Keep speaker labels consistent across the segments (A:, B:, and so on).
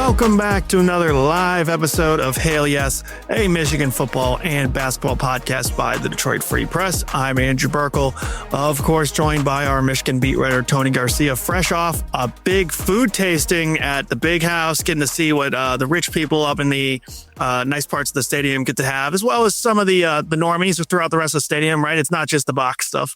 A: Welcome back to another live episode of Hail Yes, a Michigan football and basketball podcast by the Detroit Free Press. I'm Andrew Burkle, of course, joined by our Michigan beat writer, Tony Garcia, fresh off a big food tasting at the Big House, getting to see what the rich people up in the nice parts of the stadium get to have, as well as some of the normies throughout the rest of the stadium, right? It's not just the box stuff.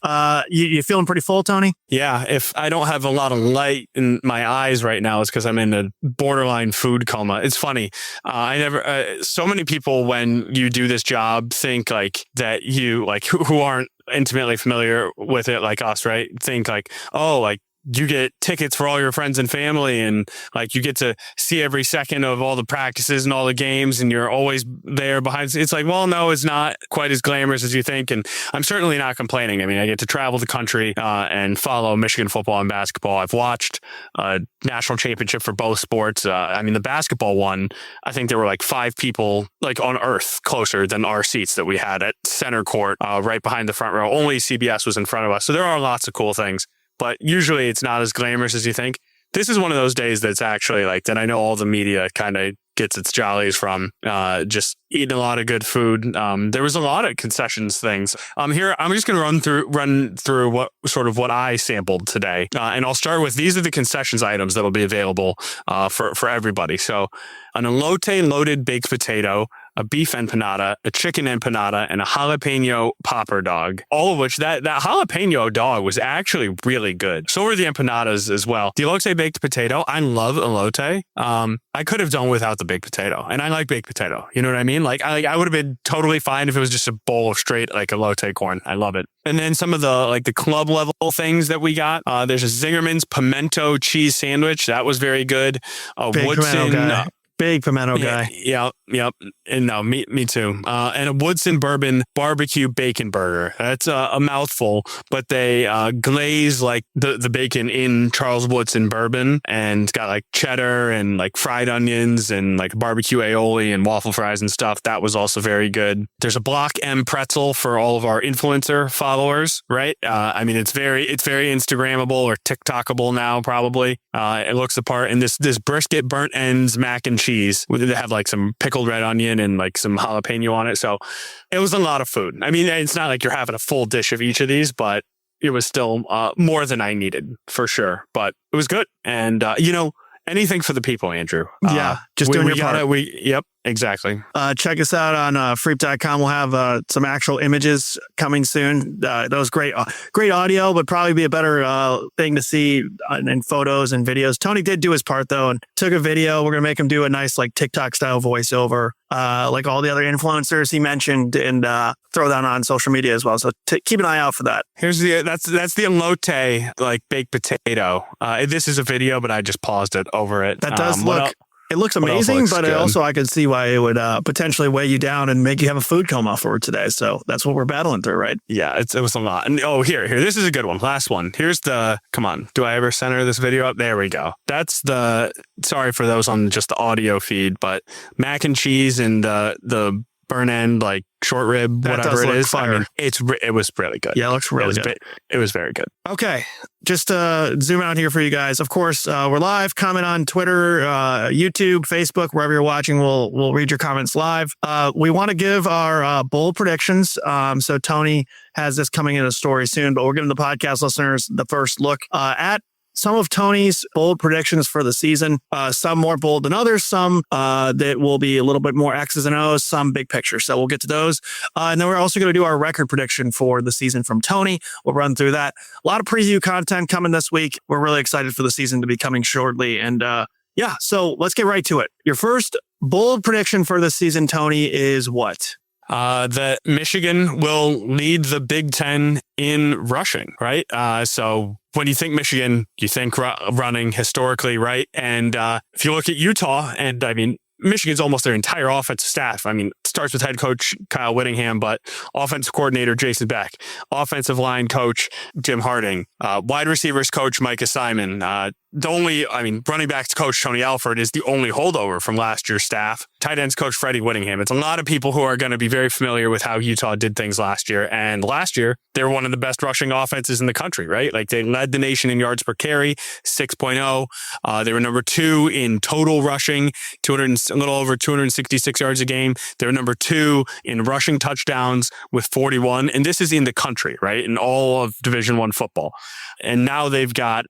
A: You feeling pretty full, Tony?
B: Yeah, if I don't have a lot of light in my eyes right now, it's because I'm in a borderline food coma. It's funny. So many people, when you do this job, think like that you, like, who aren't intimately familiar with it like us, right? Think like, oh, like, you get tickets for all your friends and family, and like you get to see every second of all the practices and all the games, and you're always there behind. It's like, well, no, it's not quite as glamorous as you think. And I'm certainly not complaining. I mean, I get to travel the country and follow Michigan football and basketball. I've watched a national championship for both sports. I mean, the basketball one, I think there were like 5 people like on earth closer than our seats that we had at center court, right behind the front row. Only CBS was in front of us. So there are lots of cool things. But usually it's not as glamorous as you think. This is one of those days that's actually like that I know all the media kind of gets its jollies from, just eating a lot of good food. There was a lot of concessions things. Here, I'm just going to run through what I sampled today. And I'll start with, these are the concessions items that will be available for everybody. So an elote loaded baked potato, a beef empanada, a chicken empanada, and a jalapeno popper dog. All of which, that jalapeno dog was actually really good. So were the empanadas as well. The elote baked potato, I love elote. I could have done without the baked potato, and I like baked potato. You know what I mean? Like I would have been totally fine if it was just a bowl of straight like elote corn. I love it. And then some of the club level things that we got. There's a Zingerman's pimento cheese sandwich that was very good. Woodson.
A: Big pimento guy.
B: Yep. And no, me too. And a Woodson bourbon barbecue bacon burger. That's a mouthful, but they glaze like the bacon in Charles Woodson bourbon, and got like cheddar and like fried onions and like barbecue aioli and waffle fries and stuff. That was also very good. There's a Block M pretzel for all of our influencer followers, right? I mean, it's very Instagrammable or TikTokable now, probably. It looks the part. And this brisket burnt ends mac and cheese. They have like some pickled red onion and like some jalapeno on it. So it was a lot of food. I mean, it's not like you're having a full dish of each of these, but it was still more than I needed for sure. But it was good. And, anything for the people, Andrew.
A: Yeah, just doing your part.
B: Yep, exactly.
A: Check us out on freep.com. We'll have some actual images coming soon. That was great audio, but probably be a better thing to see in photos and videos. Tony did do his part, though, and took a video. We're going to make him do a nice like TikTok-style voiceover, like all the other influencers he mentioned, and throw that on social media as well. So keep an eye out for that.
B: That's the elote, like baked potato. This is a video, but I just paused it over it.
A: That does look... It looks amazing, but also I could see why it would potentially weigh you down and make you have a food coma for today. So that's what we're battling through, right?
B: Yeah, it was a lot. And here, this is a good one. Last one. Here's come on. Do I ever center this video up? There we go. That's sorry for those on just the audio feed, but mac and cheese and the burn end, like short rib, whatever it is.
A: Fire.
B: I mean, it was really good.
A: Yeah, it looks really good.
B: It was very good.
A: Okay. Just to zoom out here for you guys. Of course, we're live. Comment on Twitter, YouTube, Facebook, wherever you're watching. We'll read your comments live. We want to give our bold predictions. So Tony has this coming in a story soon, but we're giving the podcast listeners the first look at some of Tony's bold predictions for the season, some more bold than others, some that will be a little bit more X's and O's, some big picture. So we'll get to those. And then we're also going to do our record prediction for the season from Tony. We'll run through that. A lot of preview content coming this week. We're really excited for the season to be coming shortly. And so let's get right to it. Your first bold prediction for the season, Tony, is what?
B: That Michigan will lead the Big Ten in rushing, right? So when you think Michigan, you think running historically, right? And if you look at Utah, and I mean, Michigan's almost their entire offensive staff. I mean, it starts with head coach Kyle Whittingham, but offensive coordinator Jason Beck, offensive line coach Jim Harding, wide receivers coach Micah Simon, running backs coach Tony Alford is the only holdover from last year's staff. Tight ends coach Freddie Whittingham. It's a lot of people who are going to be very familiar with how Utah did things last year. And last year, they were one of the best rushing offenses in the country, right? Like they led the nation in yards per carry, 6.0. They were number 2 in total rushing, a little over 266 yards a game. They were number 2 in rushing touchdowns with 41. And this is in the country, right? In all of Division I football. And now they've got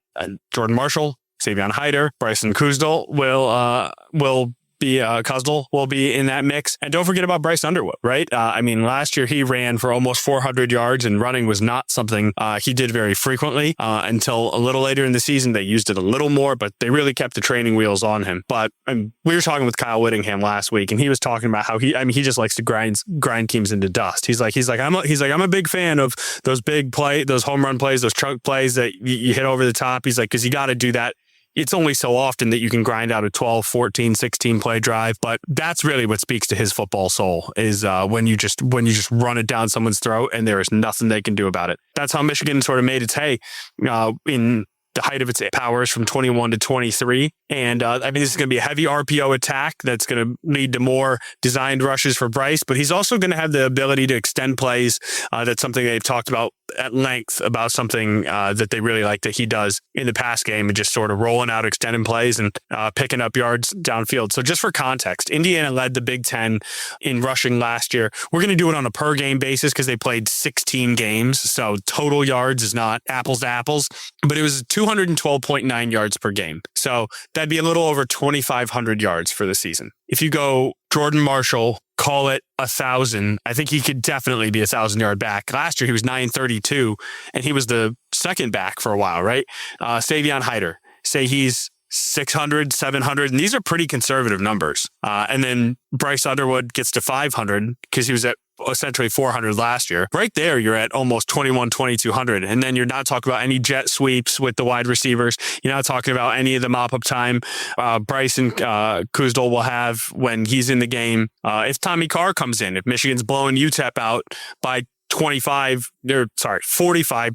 B: Jordan Marshall, Savion Hyder, Bryson Kuzdal will be in that mix. And don't forget about Bryce Underwood, right? Last year he ran for almost 400 yards and running was not something he did very frequently until a little later in the season. They used it a little more, but they really kept the training wheels on him. But we were talking with Kyle Whittingham last week, and he was talking about how he just likes to grind teams into dust. He's like, I'm a big fan of those those home run plays, those trunk plays that you hit over the top. He's like, because you got to do that. It's only so often that you can grind out a 12, 14, 16 play drive. But that's really what speaks to his football soul is when you just run it down someone's throat and there is nothing they can do about it. That's how Michigan sort of made its hay in the height of its powers from 21 to 23. And this is going to be a heavy RPO attack that's going to lead to more designed rushes for Bryce, but he's also going to have the ability to extend plays. That's something they've talked about at length, about something that they really like that he does in the pass game, and just sort of rolling out extended plays and picking up yards downfield. So just for context, Indiana led the Big Ten in rushing last year. We're going to do it on a per game basis because they played 16 games. So total yards is not apples to apples, but it was 212.9 yards per game. So that'd be a little over 2,500 yards for the season. If you go Jordan Marshall, call it 1,000, I think he could definitely be 1,000-yard back. Last year, he was 932, and he was the second back for a while, right? Savion Hyder, say he's 600, 700, and these are pretty conservative numbers. And then Bryce Underwood gets to 500 because he was at essentially 400 last year. Right there, you're at almost 2,200. And then you're not talking about any jet sweeps with the wide receivers. You're not talking about any of the mop-up time Bryson Kuzdal will have when he's in the game. If Tommy Carr comes in, if Michigan's blowing UTEP out by 45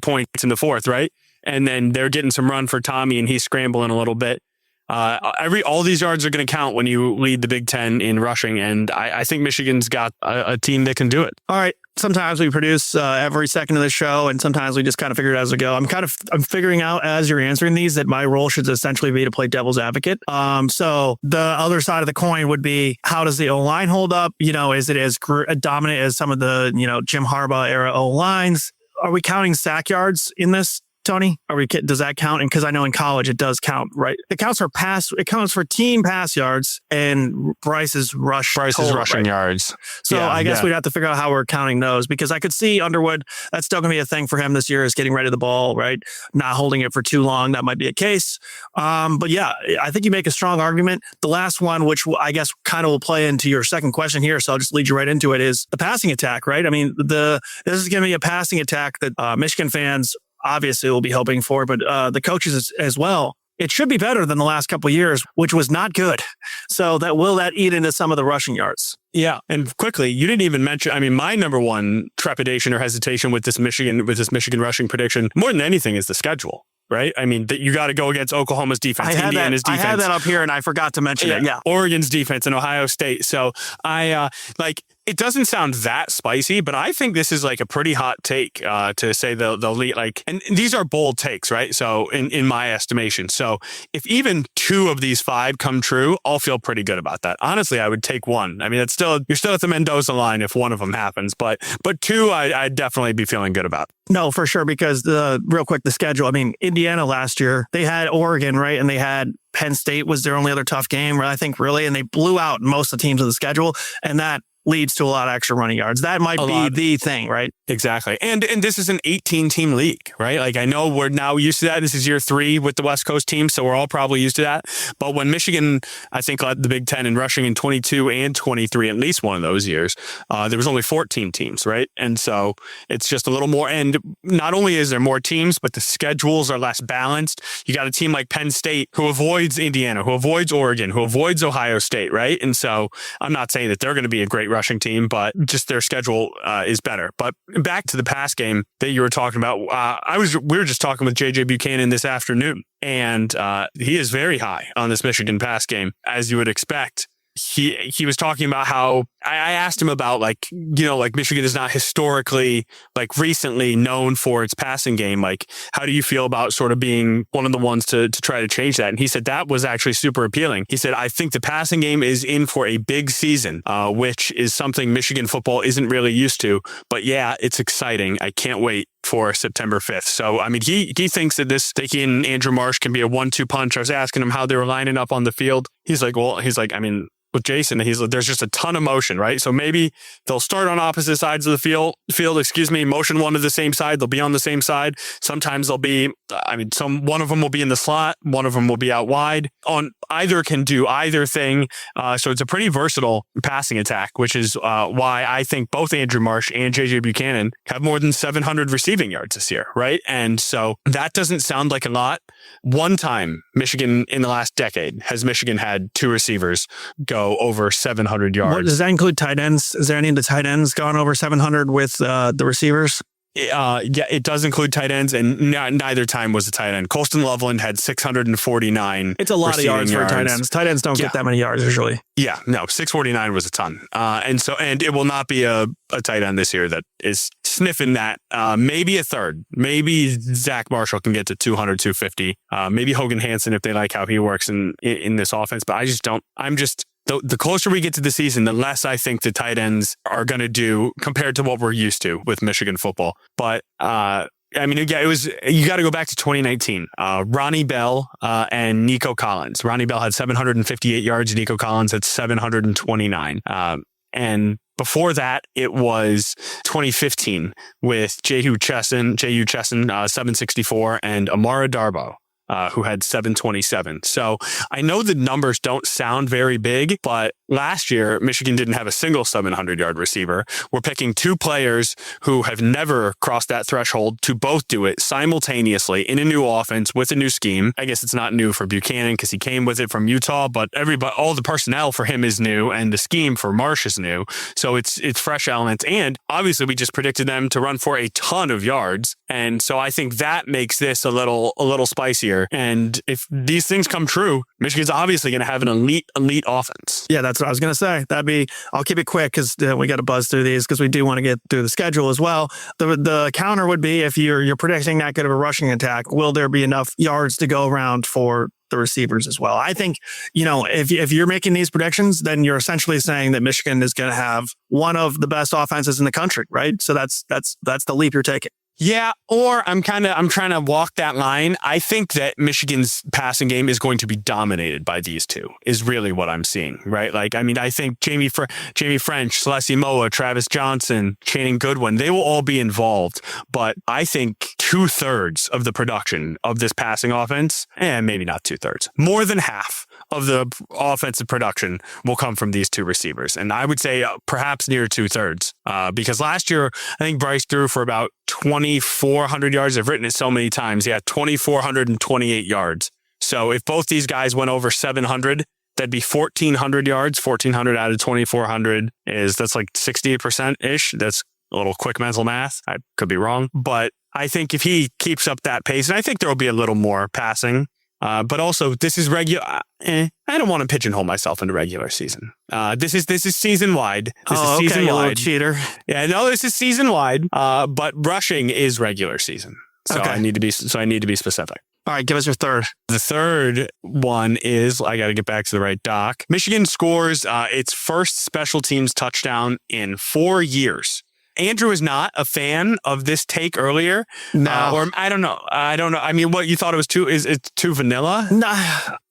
B: points in the fourth, right? And then they're getting some run for Tommy and he's scrambling a little bit. All these yards are going to count when you lead the Big Ten in rushing, and I think Michigan's got a team that can do it.
A: All right. Sometimes we produce every second of the show, and sometimes we just kind of figure it out as we go. I'm figuring out as you're answering these that my role should essentially be to play devil's advocate. So the other side of the coin would be, how does the O-line hold up? Is it as dominant as some of the Jim Harbaugh era O-lines? Are we counting sack yards in this, Tony? Does that count? And because I know in college it does count, right? It counts for team pass yards and Bryce's rushing
B: yards.
A: So yeah, I guess we'd have to figure out how we're counting those, because I could see Underwood, that's still going to be a thing for him this year, is getting rid of the ball, right? Not holding it for too long. That might be a case. But yeah, I think you make a strong argument. The last one, which I guess kind of will play into your second question here, so I'll just lead you right into it, is the passing attack, right? This is going to be a passing attack that Michigan fans obviously will be hoping for, but the coaches as well. It should be better than the last couple of years, which was not good. So will that eat into some of the rushing yards?
B: Yeah. And quickly, you didn't even mention, my number one trepidation or hesitation with this Michigan rushing prediction, more than anything, is the schedule. Right? That you got to go against Oklahoma's defense, Indiana's defense.
A: I had that up here and I forgot to mention it. Yeah.
B: Oregon's defense and Ohio State. So it doesn't sound that spicy, but I think this is like a pretty hot take to say they'll lead, and these are bold takes, right? So in my estimation. So if even 2 of these 5 come true, I'll feel pretty good about that. Honestly, I would take 1. You're still at the Mendoza line if 1 of them happens, but 2, I'd definitely be feeling good about.
A: No, for sure, because real quick, the schedule. Indiana last year, they had Oregon, right? And they had Penn State was their only other tough game, I think, really. And they blew out most of the teams in the schedule. And that leads to a lot of extra running yards. That might be the thing, right?
B: Exactly. And this is an 18-team league, right? I know we're now used to that. This is year 3 with the West Coast team, so we're all probably used to that. But when Michigan, I think, led the Big Ten in rushing in 22 and 23, at least one of those years, there was only 14 teams, right? And so it's just a little more. And not only is there more teams, but the schedules are less balanced. You got a team like Penn State who avoids Indiana, who avoids Oregon, who avoids Ohio State, right? And so I'm not saying that they're going to be a great rushing team, but just their schedule is better. But back to the pass game that you were talking about, we were just talking with JJ Buchanan this afternoon, and he is very high on this Michigan pass game, as you would expect. He was talking about how I asked him about like Michigan is not historically like recently known for its passing game. Like, how do you feel about sort of being one of the ones to try to change that? And he said that was actually super appealing. He said, I think the passing game is in for a big season, which is something Michigan football isn't really used to. But yeah, it's exciting. I can't wait for September 5th. So, I mean, he thinks that he and Andrew Marsh can be a 1-2 punch. I was asking him how they were lining up on the field. He's like, I mean, with Jason, there's just a ton of motion, right? So maybe they'll start on opposite sides of the field, motion one to the same side. They'll be on the same side. Sometimes they'll be, one of them will be in the slot. One of them will be out wide. Either can do either thing. So it's a pretty versatile passing attack, which is why I think both Andrew Marsh and JJ Buchanan have more than 700 receiving yards this year, right? And so that doesn't sound like a lot. One time Michigan in the last decade has Michigan had two receivers go over 700 yards.
A: Does that include tight ends? Is there any of the tight ends gone over 700 with the receivers?
B: Yeah, it does include tight ends, and neither time was a tight end. Colston Loveland had 649.
A: It's a lot of yards for tight ends. Tight ends don't get that many yards usually.
B: Yeah, no, 649 was a ton. And it will not be a tight end this year that is sniffing that. Maybe a third. Maybe Zach Marshall can get to 200, 250. Maybe Hogan Hansen if they like how he works in this offense. But I just don't. The closer we get to the season, the less I think the tight ends are going to do compared to what we're used to with Michigan football. But you got to go back to 2019. Ronnie Bell and Nico Collins. Ronnie Bell had 758 yards. Nico Collins had 729. And before that, it was 2015 with Jehu Chesson, 764, and Amara Darboh, who had 727. So I know the numbers don't sound very big, but last year, Michigan didn't have a single 700-yard receiver. We're picking two players who have never crossed that threshold to both do it simultaneously in a new offense with a new scheme. I guess it's not new for Buchanan because he came with it from Utah, but all the personnel for him is new and the scheme for Marsh is new. So it's fresh elements. And obviously we just predicted them to run for a ton of yards. And so I think that makes this a little spicier. And if these things come true, Michigan's obviously going to have an elite offense.
A: Yeah, that's what I was going to say. I'll keep it quick because we got to buzz through these because we do want to get through the schedule as well. The counter would be if you're predicting that good of a rushing attack, will there be enough yards to go around for the receivers as well? I think, if you're making these predictions, then you're essentially saying that Michigan is going to have one of the best offenses in the country, right? So that's the leap you're taking.
B: Yeah, or I'm trying to walk that line. I think that Michigan's passing game is going to be dominated by these two, is really what I'm seeing, right? I think Jamie French, Celessi Moa, Travis Johnson, Channing Goodwin, they will all be involved. But I think 2/3 of the production of this passing offense, and maybe not 2/3, more than half of the offensive production will come from these two receivers. And I would say perhaps near 2/3, because last year, I think Bryce threw for about 2,400 yards. I've written it so many times. Yeah, 2,428 yards. So if both these guys went over 700, that'd be 1,400 yards. 1,400 out of 2,400 that's like 68%-ish. That's a little quick mental math. I could be wrong. But I think if he keeps up that pace, and I think there will be a little more passing, but also this is regular. I don't want to pigeonhole myself into regular season. This is season wide. This is season
A: you
B: wide.
A: little cheater.
B: Yeah, no, this is season wide. But rushing is regular season. So okay. I need to be specific.
A: All right, give us your third.
B: The third one is, I got to get back to the right doc. Michigan scores its first special teams touchdown in 4 years. Andrew is not a fan of this take earlier.
A: No.
B: Or I don't know. I mean, what you thought it was it's too vanilla?
A: No.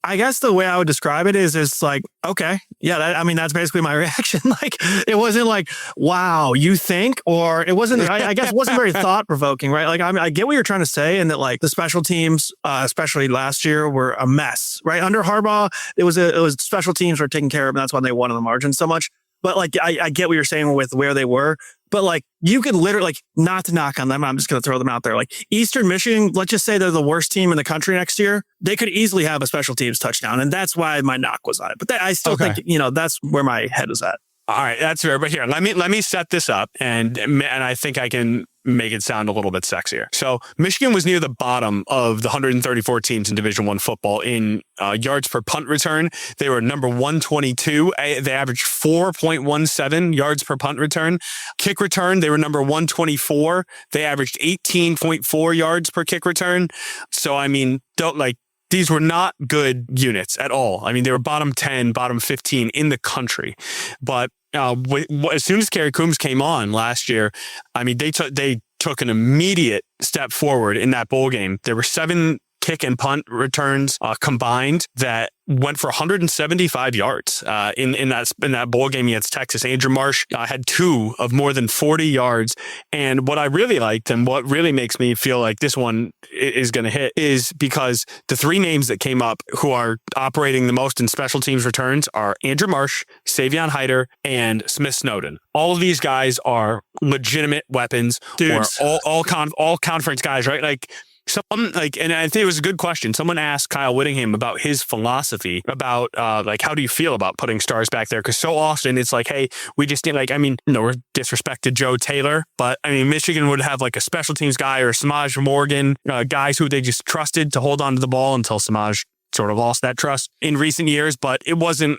A: I guess the way I would describe it is it's like, okay, yeah, that's basically my reaction. Like, it wasn't like, wow, you think? Or it wasn't, I guess it wasn't very thought provoking, right? Like, I get what you're trying to say, and that like the special teams, especially last year, were a mess, right? Under Harbaugh, it was special teams were taking care of, and that's why they won on the margin so much. But like, I get what you're saying with where they were. But like, you could literally, like, not to knock on them, I'm just going to throw them out there. Like, Eastern Michigan, let's just say they're the worst team in the country next year. They could easily have a special teams touchdown. And that's why my knock was on it. But I still think, that's where my head is at.
B: All right, that's fair. But here, let me set this up, and I think I can make it sound a little bit sexier. So Michigan was near the bottom of the 134 teams in Division I football in yards per punt return. They were number 122. They averaged 4.17 yards per punt return. Kick return, they were number 124. They averaged 18.4 yards per kick return. So I mean, these were not good units at all. I mean, they were bottom 10, bottom 15 in the country. But as soon as Kerry Coombs came on last year, I mean, they took an immediate step forward in that bowl game. There were 7 kick and punt returns combined that went for 175 yards in that bowl game against Texas. Andrew Marsh had 2 of more than 40 yards. And what I really liked, and what really makes me feel like this one is going to hit, is because the 3 names that came up who are operating the most in special teams returns are Andrew Marsh, Savion Hyder, and Smith Snowden. All of these guys are legitimate weapons. Dudes. Or all conference guys, right? And I think it was a good question. Someone asked Kyle Whittingham about his philosophy about, how do you feel about putting stars back there? Because so often it's like, hey, we just need, no disrespect to Joe Taylor, but I mean, Michigan would have like a special teams guy or Samaj Morgan, guys who they just trusted to hold on to the ball until Samaj sort of lost that trust in recent years, but it wasn't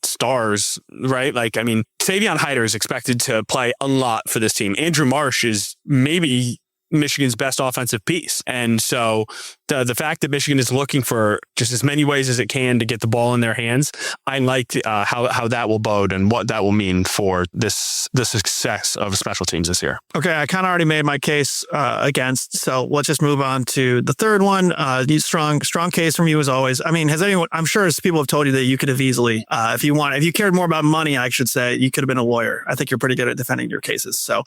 B: stars, right? Savion Hyder is expected to play a lot for this team. Andrew Marsh is maybe Michigan's best offensive piece. And so the fact that Michigan is looking for just as many ways as it can to get the ball in their hands, I like how that will bode and what that will mean for the success of special teams this year.
A: Okay, I kind of already made my case against, so let's just move on to the third one. Strong case from you as always. I mean, I'm sure people have told you that you could have easily, if you cared more about money, I should say, you could have been a lawyer. I think you're pretty good at defending your cases. So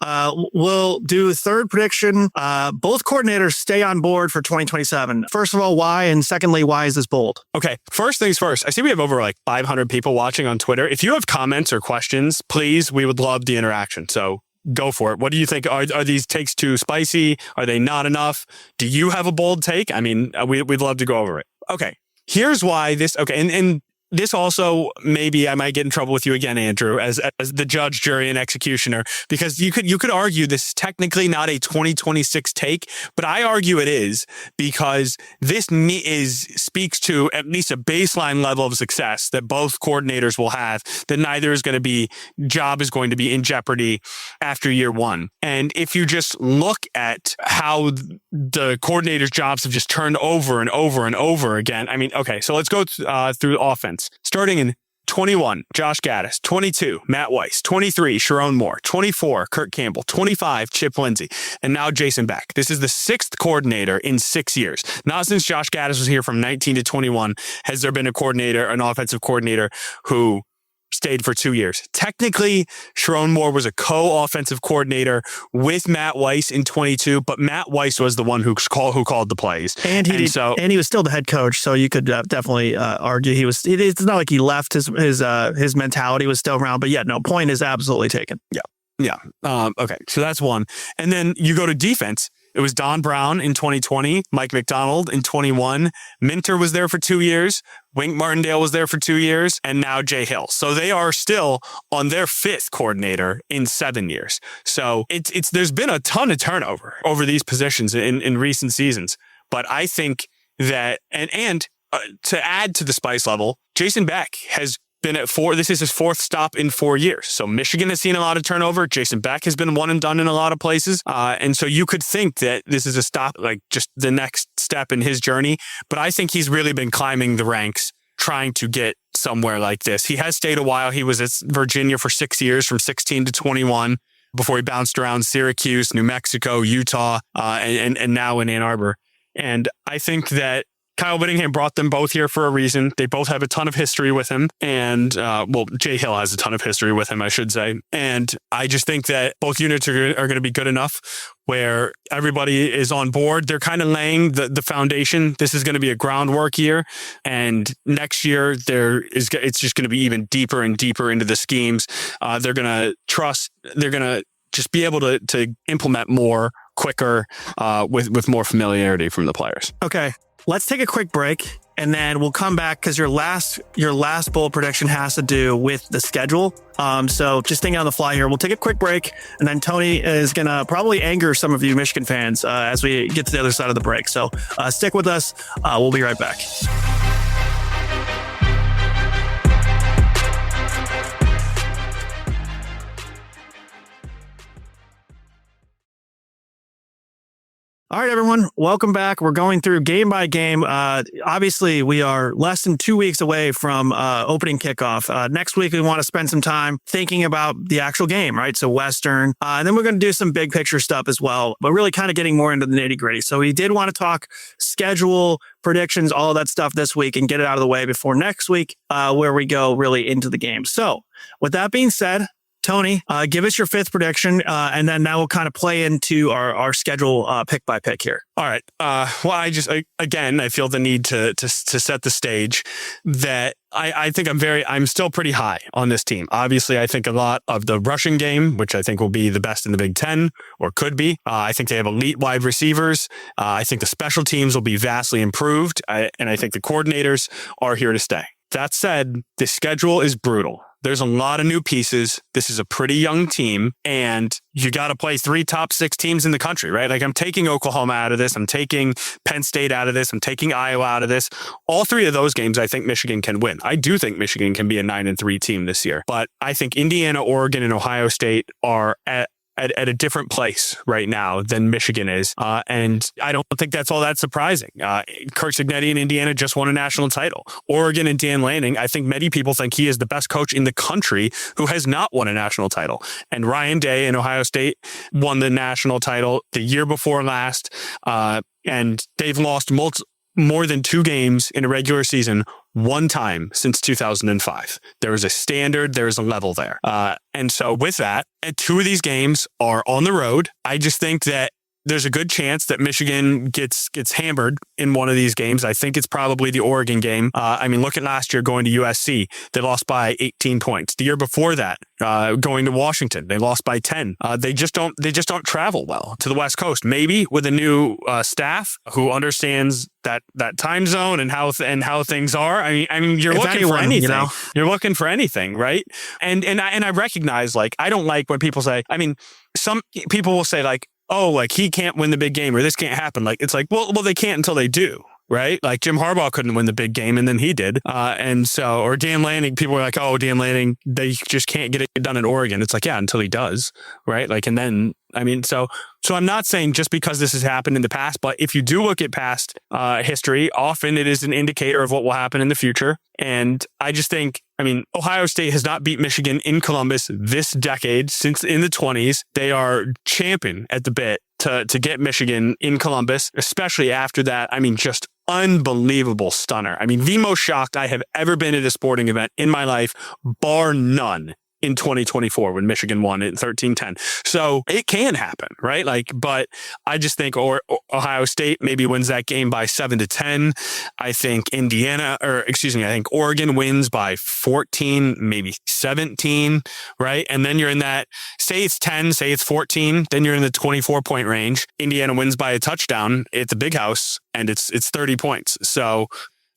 A: we'll do third prediction. Both coordinators stay on board for 2027. First of all, why? And secondly, why is this bold?
B: Okay, first things first. I see we have over 500 people watching on Twitter. If you have comments or questions, please, we would love the interaction. So go for it. What do you think? Are these takes too spicy? Are they not enough? Do you have a bold take? I mean, we'd love to go over it. Okay, here's why this. Okay, and this also, maybe I might get in trouble with you again, Andrew, as the judge, jury, and executioner, because you could argue this is technically not a 2026 take, but I argue it is, because this speaks to at least a baseline level of success that both coordinators will have, that neither job is going to be in jeopardy after year one. And if you just look at how the coordinators' jobs have just turned over and over and over again, I mean, okay, so let's go through offense. Starting in 21, Josh Gaddis. 22, Matt Weiss. 23, Sharon Moore. 24, Kirk Campbell. 25, Chip Lindsey. And now Jason Beck. This is the 6th coordinator in 6 years. Not since Josh Gaddis was here from 19 to 21 has there been an offensive coordinator who stayed for 2 years. Technically, Sharon Moore was a co-offensive coordinator with Matt Weiss in 22, but Matt Weiss was the one who called the plays.
A: And he was still the head coach, so you could definitely argue it's not like he left, his mentality was still around, but yeah, no, point is absolutely taken.
B: Yeah. Okay, so that's one. And then you go to defense. It was Don Brown in 2020, Mike McDonald in 21. Minter was there for 2 years. Wink Martindale was there for 2 years, and now Jay Hill. So they are still on their 5th coordinator in 7 years. So there's been a ton of turnover over these positions in recent seasons. But I think that, and to add to the spice level, Jason Beck has been at 4. This is his 4th stop in 4 years. So Michigan has seen a lot of turnover. Jason Beck has been one and done in a lot of places. And so you could think that this is a stop, just the next step in his journey. But I think he's really been climbing the ranks, trying to get somewhere like this. He has stayed a while. He was at Virginia for 6 years, from 16 to 21, before he bounced around Syracuse, New Mexico, Utah, and now in Ann Arbor. And I think that Kyle Whittingham brought them both here for a reason. They both have a ton of history with him. And, Jay Hill has a ton of history with him, I should say. And I just think that both units are going to be good enough where everybody is on board. They're kind of laying the foundation. This is going to be a groundwork year. And next year, it's just going to be even deeper and deeper into the schemes. They're going to just be able to implement more quicker with more familiarity from the players.
A: Okay. let's take a quick break and then we'll come back because your last bold prediction has to do with the schedule. So just thinking on the fly here, we'll take a quick break and then Tony is going to probably anger some of you Michigan fans as we get to the other side of the break. So stick with us. We'll be right back. All right, everyone. Welcome back. We're going through game by game. Obviously, we are less than 2 weeks away from opening kickoff. Next week, we want to spend some time thinking about the actual game, right? So Western. And then we're going to do some big picture stuff as well, but really kind of getting more into the nitty gritty. So we did want to talk schedule, predictions, all of that stuff this week and get it out of the way before next week, where we go really into the game. So with that being said, Tony, give us your fifth prediction, and then now we'll kind of play into our schedule pick by pick here.
B: All right. Well, I feel the need to set the stage that I think I'm still pretty high on this team. Obviously, I think a lot of the rushing game, which I think will be the best in the Big Ten or could be. I think they have elite wide receivers. I think the special teams will be vastly improved. And I think the coordinators are here to stay. That said, the schedule is brutal. There's a lot of new pieces. This is a pretty young team, and you got to play 3 top 6 teams in the country, right? Like I'm taking Oklahoma out of this. I'm taking Penn State out of this. I'm taking Iowa out of this. All 3 of those games, I think Michigan can win. I do think Michigan can be a 9-3 team this year, but I think Indiana, Oregon, and Ohio State are at a different place right now than Michigan is. And I don't think that's all that surprising. Kirk Cignetti in Indiana just won a national title. Oregon and Dan Lanning, I think many people think he is the best coach in the country who has not won a national title. And Ryan Day in Ohio State won the national title the year before last. And they've lost more than 2 games in a regular season one time since 2005. There is a standard, there is a level there. And so with that, 2 of these games are on the road. I just think that there's a good chance that Michigan gets hammered in one of these games. I think it's probably the Oregon game. Look at last year going to USC. They lost by 18 points. The year before that, going to Washington, they lost by 10. They just don't travel well to the West Coast. Maybe with a new staff who understands that time zone and how things are. I mean, you're looking for anything. You know? You're looking for anything, right? And I recognize, like, I don't like when people say. I mean, some people will say like, oh, like he can't win the big game or this can't happen. Like, it's like, well, they can't until they do. Right? Like Jim Harbaugh couldn't win the big game and then he did. Or Dan Lanning, people were like, oh, Dan Lanning, they just can't get it done in Oregon. It's like, yeah, until he does. Right? Like, and then, so I'm not saying just because this has happened in the past, but if you do look at past history, often it is an indicator of what will happen in the future. And I just think, Ohio State has not beat Michigan in Columbus this decade since in the 20s. They are champing at the bit to get Michigan in Columbus, especially after that. Just unbelievable stunner. The most shocked I have ever been at a sporting event in my life, bar none, in 2024 when Michigan won at 13-10. So it can happen, right? But I just think Ohio State maybe wins that game by 7-10. I think I think Oregon wins by 14, maybe 17, right? And then you're in that, say it's 10, say it's 14, then you're in the 24-point range. Indiana wins by a touchdown at the Big House, and it's 30 points. So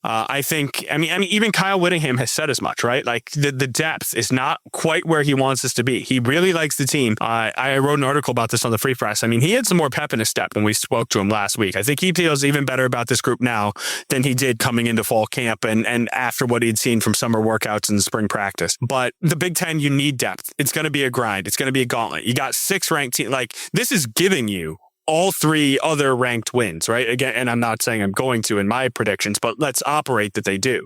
B: I think, even Kyle Whittingham has said as much, right? Like the depth is not quite where he wants us to be. He really likes the team. I wrote an article about this on the Free Press. He had some more pep in his step when we spoke to him last week. I think he feels even better about this group now than he did coming into fall camp and after what he'd seen from summer workouts and spring practice. But the Big Ten, you need depth. It's going to be a grind. It's going to be a gauntlet. You got 6 ranked teams. Like, this is giving you all 3 other ranked wins, right? Again, and I'm not saying I'm going to in my predictions, but let's operate that they do.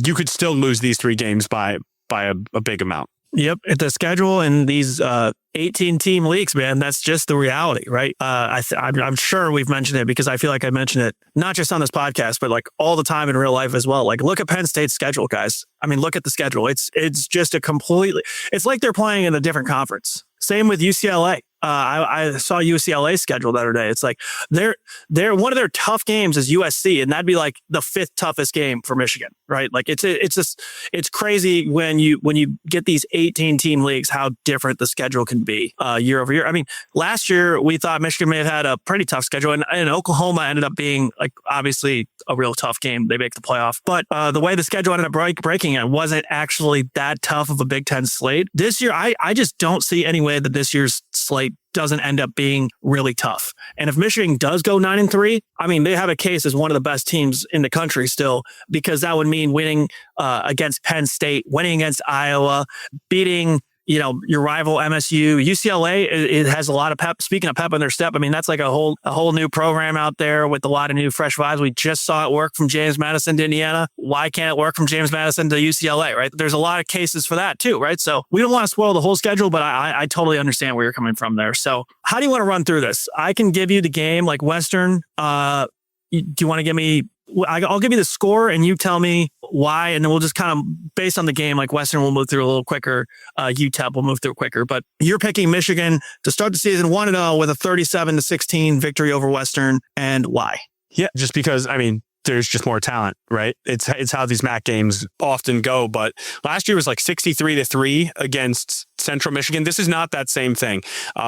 B: You could still lose these 3 games by a big amount.
A: Yep. The schedule in these 18-team leagues, man, that's just the reality, right? I'm sure we've mentioned it because I feel like I mentioned it not just on this podcast, but like all the time in real life as well. Like, look at Penn State's schedule, guys. Look at the schedule. It's just it's like they're playing in a different conference. Same with UCLA. I saw UCLA's schedule the other day. It's like they're one of their tough games is USC, and that'd be like the 5th toughest game for Michigan, right? Like it's crazy when you get these 18 team leagues, how different the schedule can be year over year. I mean, last year we thought Michigan may have had a pretty tough schedule, and Oklahoma ended up being like obviously a real tough game. They make the playoff, but the way the schedule ended up breaking, it wasn't actually that tough of a Big Ten slate this year. I just don't see any way that this year's slate doesn't end up being really tough. And if Michigan does go 9-3, I mean, they have a case as one of the best teams in the country still, because that would mean winning against Penn State, winning against Iowa, beating your rival MSU. UCLA, it has a lot of pep. Speaking of pep in their step, I mean, that's like a whole new program out there with a lot of new fresh vibes. We just saw it work from James Madison to Indiana. Why can't it work from James Madison to UCLA, right? There's a lot of cases for that too, right? So we don't want to spoil the whole schedule, but I totally understand where you're coming from there. So how do you want to run through this? I can give you the game like Western. Do you want to give me... I'll give you the score and you tell me why, and then we'll just kind of, based on the game, like Western will move through a little quicker, UTEP will move through quicker. But you're picking Michigan to start the season 1-0 with a 37-16 victory over Western, and why?
B: Yeah, just because, I mean, there's just more talent, right? It's how these MAC games often go. But last year was like 63-3 against Central Michigan. This is not that same thing.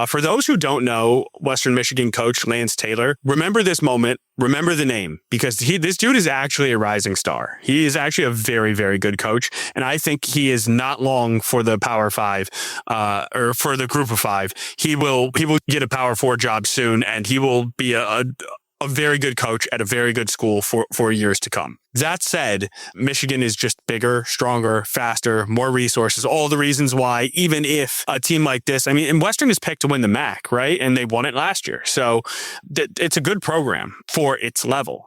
B: For those who don't know Western Michigan coach Lance Taylor, remember this moment, remember the name, because this dude is actually a rising star. He is actually a very, very good coach. And I think he is not long for the Power 5 or for the Group of 5. He will get a Power 4 job soon, and he will be a very good coach at a very good school for years to come. That said, Michigan is just bigger, stronger, faster, more resources, all the reasons why, even if a team like this, I mean, and Western is picked to win the MAC, right? And they won it last year. So it's a good program for its level.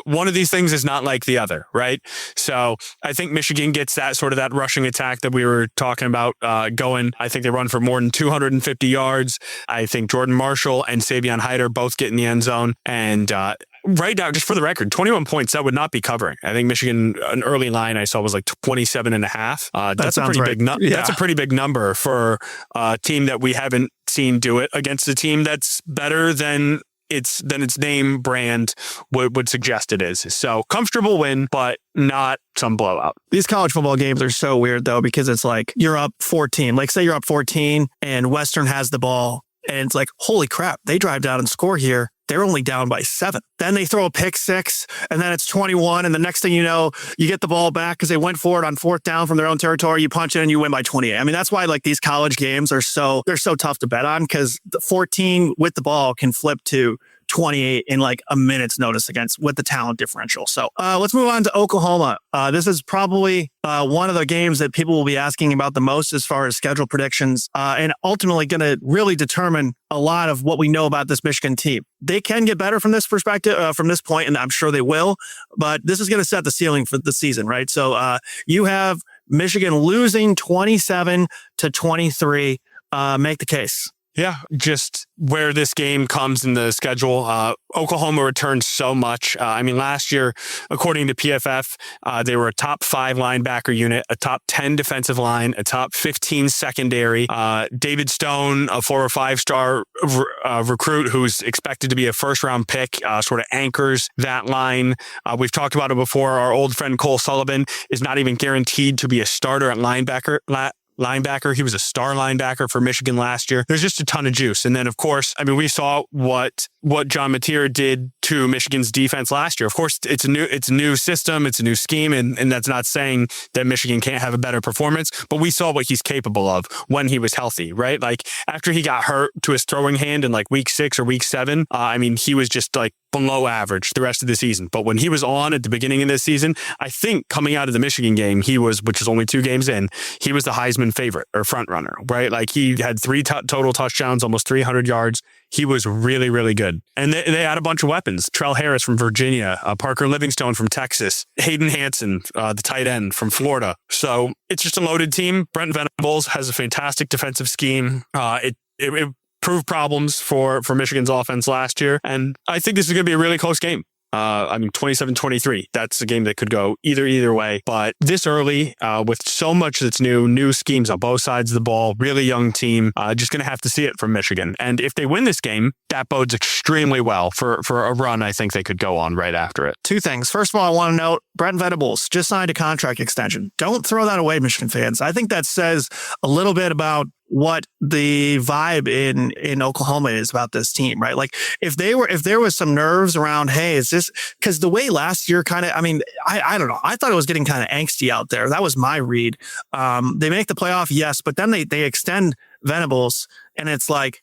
B: One of these things is not like the other, right? So I think Michigan gets that rushing attack that we were talking about going. I think they run for more than 250 yards. I think Jordan Marshall and Savion Hyder both get in the end zone. And right now, just for the record, 21 points, that would not be covering. I think Michigan, an early line I saw was like 27.5. That's a pretty big number. That's a pretty big number for a team that we haven't seen do it against a team that's better than its name brand would suggest it is. So comfortable win, but not some blowout.
A: These college football games are so weird though, because it's like you're up 14. Like say you're up 14 and Western has the ball and it's like, holy crap, they drive down and score here. They're only down by 7. Then they throw a pick 6 and then it's 21. And the next thing you know, you get the ball back because they went for it on 4th down from their own territory. You punch it and you win by 28. I mean, that's why like these college games they're so tough to bet on, because the 14 with the ball can flip to 28 in like a minute's notice with the talent differential. So let's move on to Oklahoma. This is probably one of the games that people will be asking about the most as far as schedule predictions, and ultimately going to really determine a lot of what we know about this Michigan team. They can get better from this perspective, from this point, and I'm sure they will, but this is going to set the ceiling for the season, right? So you have Michigan losing 27-23. Make the case.
B: Yeah, just where this game comes in the schedule. Oklahoma returns so much. I mean, last year, according to PFF, they were a top 5 linebacker unit, a top 10 defensive line, a top 15 secondary. David Stone, a 4 or 5-star recruit who's expected to be a first-round pick, sort of anchors that line. We've talked about it before. Our old friend Cole Sullivan is not even guaranteed to be a starter at linebacker. He was a star linebacker for Michigan last year. There's just a ton of juice. And then, of course, I mean, we saw what John Mateer did to Michigan's defense last year. Of course, it's a new system, it's a new scheme, and that's not saying that Michigan can't have a better performance, but we saw what he's capable of when he was healthy, right? Like after he got hurt to his throwing hand in like week 6 or week 7, I mean, he was just like below average the rest of the season. But when he was on at the beginning of this season, I think coming out of the Michigan game, which is only 2 games in, he was the Heisman favorite or front runner, right? Like he had 3 total touchdowns, almost 300 yards. He was really, really good. And they had a bunch of weapons. Trell Harris from Virginia, Parker Livingstone from Texas, Hayden Hansen, the tight end from Florida. So it's just a loaded team. Brent Venables has a fantastic defensive scheme. It proved problems for Michigan's offense last year. And I think this is going to be a really close game. I mean, 27-23. That's a game that could go either way. But this early, with so much that's new schemes on both sides of the ball, really young team, just going to have to see it from Michigan. And if they win this game, that bodes extremely well for a run I think they could go on right after it.
A: Two things. First of all, I want to note Brent Venables just signed a contract extension. Don't throw that away, Michigan fans. I think that says a little bit about what the vibe in Oklahoma is about this team, right? Like if there was some nerves around, hey, is this, because the way last year kind of, I mean, I don't know. I thought it was getting kind of angsty out there. That was my read. They make the playoff, yes, but then they extend Venables and it's like,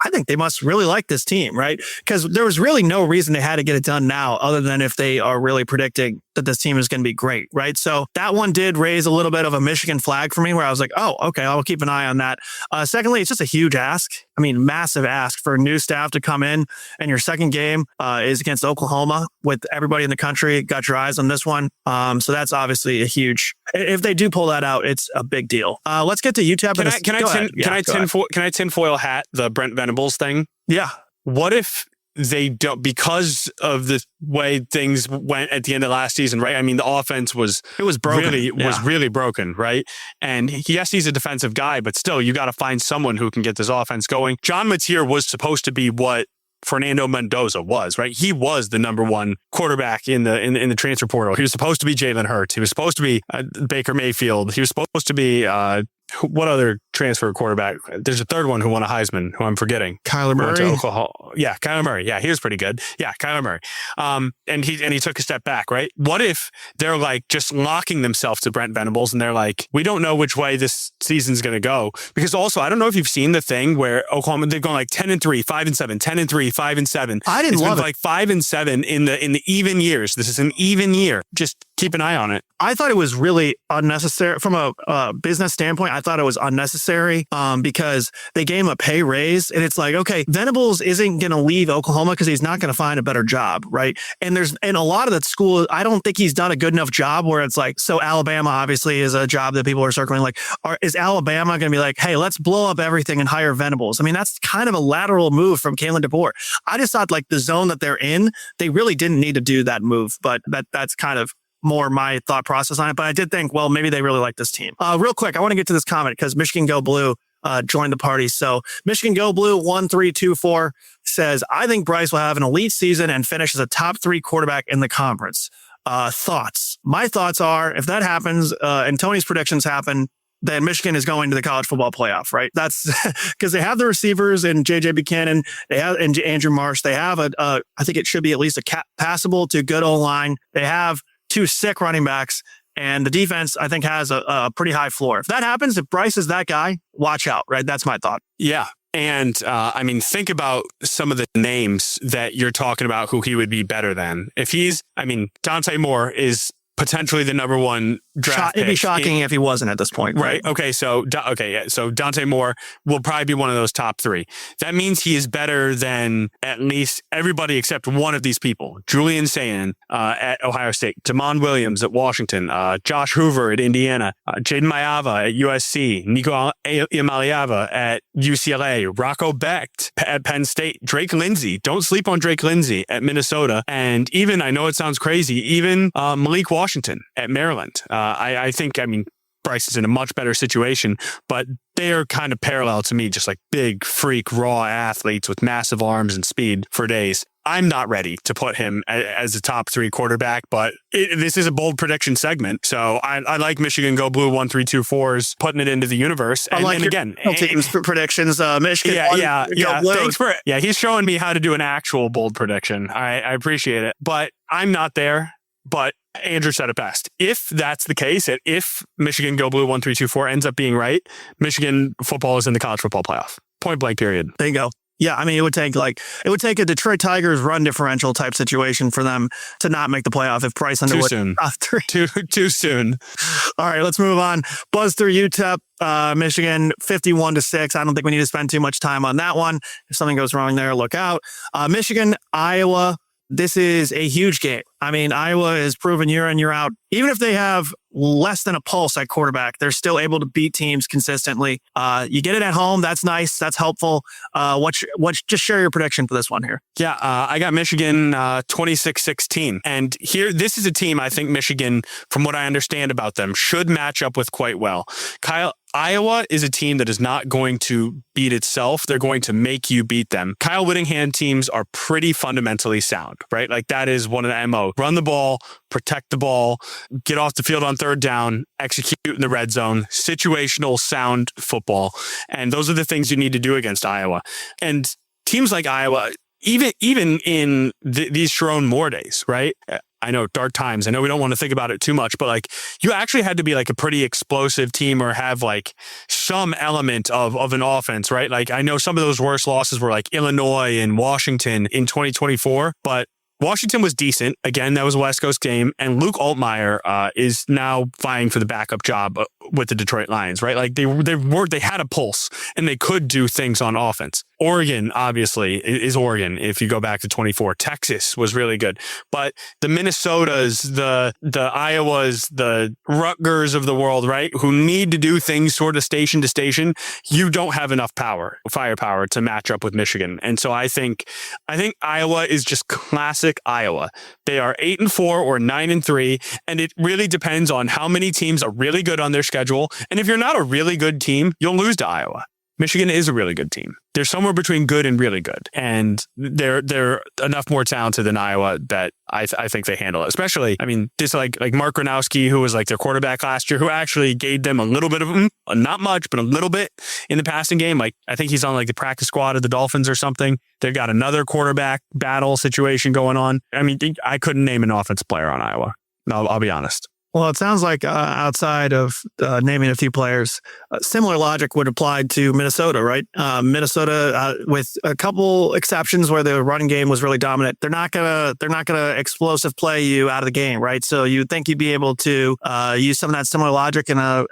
A: I think they must really like this team, right? Because there was really no reason they had to get it done now other than if they are really predicting that this team is going to be great, right? So that one did raise a little bit of a Michigan flag for me where I was like, oh, okay, I'll keep an eye on that. Secondly, it's just a huge ask. I mean, massive ask for a new staff to come in and your second game is against Oklahoma with everybody in the country. Got your eyes on this one. So that's obviously a huge, if they do pull that out, it's a big deal. Let's get to UTEP.
B: Can I tinfoil hat the Brent Venables thing?
A: Yeah.
B: What if they don't, because of the way things went at the end of last season, right? I mean, the offense was
A: broken.
B: Really broken, right? And yes, he's a defensive guy, but still, you got to find someone who can get this offense going. John Mateer was supposed to be what Fernando Mendoza was, right? He was the number one quarterback in the transfer portal. He was supposed to be Jalen Hurts. He was supposed to be Baker Mayfield. He was supposed to be what other transfer quarterback? There's a third one who won a Heisman, who I'm forgetting.
A: Kyler Murray.
B: Yeah, Kyler Murray. Yeah, he was pretty good. Yeah, Kyler Murray. And he took a step back, right? What if they're like just locking themselves to Brent Venables and they're like, we don't know which way this season's going to go? Because also, I don't know if you've seen the thing where Oklahoma, they've gone like 10-3, 5-7, 10-3, 5-7.
A: I didn't love it.
B: Like 5-7 in the even years. This is an even year. Just keep an eye on it.
A: I thought it was really unnecessary from a business standpoint. I thought it was unnecessary because they gave him a pay raise, and it's like, okay, Venables isn't going to leave Oklahoma because he's not going to find a better job, right? And a lot of that school, I don't think he's done a good enough job where it's like, so Alabama obviously is a job that people are circling. Like, is Alabama going to be like, hey, let's blow up everything and hire Venables? I mean, that's kind of a lateral move from Kalen DeBoer. I just thought like the zone that they're in, they really didn't need to do that move, but that's kind of more my thought process on it. But I did think, well, maybe they really like this team. Real quick, I want to get to this comment because Michigan Go Blue joined the party. So Michigan Go Blue 1324 says, I think Bryce will have an elite season and finish as a top 3 quarterback in the conference. Thoughts? My thoughts are, if that happens and Tony's predictions happen, then Michigan is going to the college football playoff, right? That's because they have the receivers and JJ Buchanan, they have and Andrew Marsh. They have I think it should be at least a passable to good O-line. They have 2 sick running backs, and the defense, I think, has a pretty high floor. If that happens, if Bryce is that guy, watch out, right? That's my thought.
B: Yeah. And I mean, think about some of the names that you're talking about who he would be better than. Dante Moore is potentially the number 1 draft pick.
A: It'd be shocking if he wasn't at this point.
B: Right. Okay. So Dante Moore will probably be one of those top 3. That means he is better than at least everybody except one of these people. Julian Sayin at Ohio State, Damon Williams at Washington, Josh Hoover at Indiana, Jaden Mayava at USC, Nico Iamaleava at UCLA, Rocco Becht at Penn State, Drake Lindsay. Don't sleep on Drake Lindsay at Minnesota. And even, I know it sounds crazy, even Malik Washington at Maryland. I think Bryce is in a much better situation, but they are kind of parallel to me, just like big, freak, raw athletes with massive arms and speed for days. I'm not ready to put him as a top 3 quarterback, but this is a bold prediction segment. So I like Michigan Go Blue 1324's putting it into the universe. And again,
A: team's predictions, Michigan.
B: Thanks for it. Yeah, he's showing me how to do an actual bold prediction. I appreciate it, but I'm not there. But Andrew said it best. If that's the case, if Michigan Go Blue 1324 ends up being right, Michigan football is in the college football playoff. Point blank, period.
A: There you go. Yeah, I mean, it would take a Detroit Tigers run differential type situation for them to not make the playoff if Bryce Underwood.
B: Too soon.
A: All right, let's move on. Buzz through UTEP, Michigan 51-6. I don't think we need to spend too much time on that one. If something goes wrong there, look out. Michigan, Iowa. this is a huge game. I mean, Iowa has proven year in, year out, even if they have less than a pulse at quarterback, they're still able to beat teams consistently. You get it at home. That's nice. That's helpful. Just share your prediction for this one here.
B: Yeah, I got Michigan 26-16. And this is a team I think Michigan, from what I understand about them, should match up with quite well. Iowa is a team that is not going to beat itself. They're going to make you beat them. Kyle Whittingham teams are pretty fundamentally sound, right? Like that is one of the MO. Run the ball, protect the ball, get off the field on third down, execute in the red zone, situational sound football. And those are the things you need to do against Iowa. And teams like Iowa, even in these Sharon Moore days, right? I know, dark times. I know we don't want to think about it too much, but like you actually had to be like a pretty explosive team or have like some element of an offense, right? Like I know some of those worst losses were like Illinois and Washington in 2024, but Washington was decent. Again, that was a West Coast game. And Luke Altmaier is now vying for the backup job with the Detroit Lions, right? Like they had a pulse and they could do things on offense. Oregon, obviously, is Oregon. If you go back to 24, Texas was really good. But the Minnesotas, the Iowas, the Rutgers of the world, right? Who need to do things sort of station to station. You don't have enough firepower to match up with Michigan. And so I think Iowa is just classic Iowa. They are 8-4 or 9-3. And it really depends on how many teams are really good on their schedule. And if you're not a really good team, you'll lose to Iowa. Michigan is a really good team. They're somewhere between good and really good. And they're enough more talented than Iowa that I think they handle it. Especially, I mean, this like Mark Gronowski, who was like their quarterback last year, who actually gave them a little bit of, not much, but a little bit in the passing game. Like, I think he's on like the practice squad of the Dolphins or something. They've got another quarterback battle situation going on. I mean, I couldn't name an offense player on Iowa. No, I'll be honest.
A: Well, it sounds like outside of naming a few players, similar logic would apply to Minnesota, right? Minnesota, with a couple exceptions where the running game was really dominant, they're not gonna explosive play you out of the game, right? So you'd think you'd be able to use some of that similar logic in a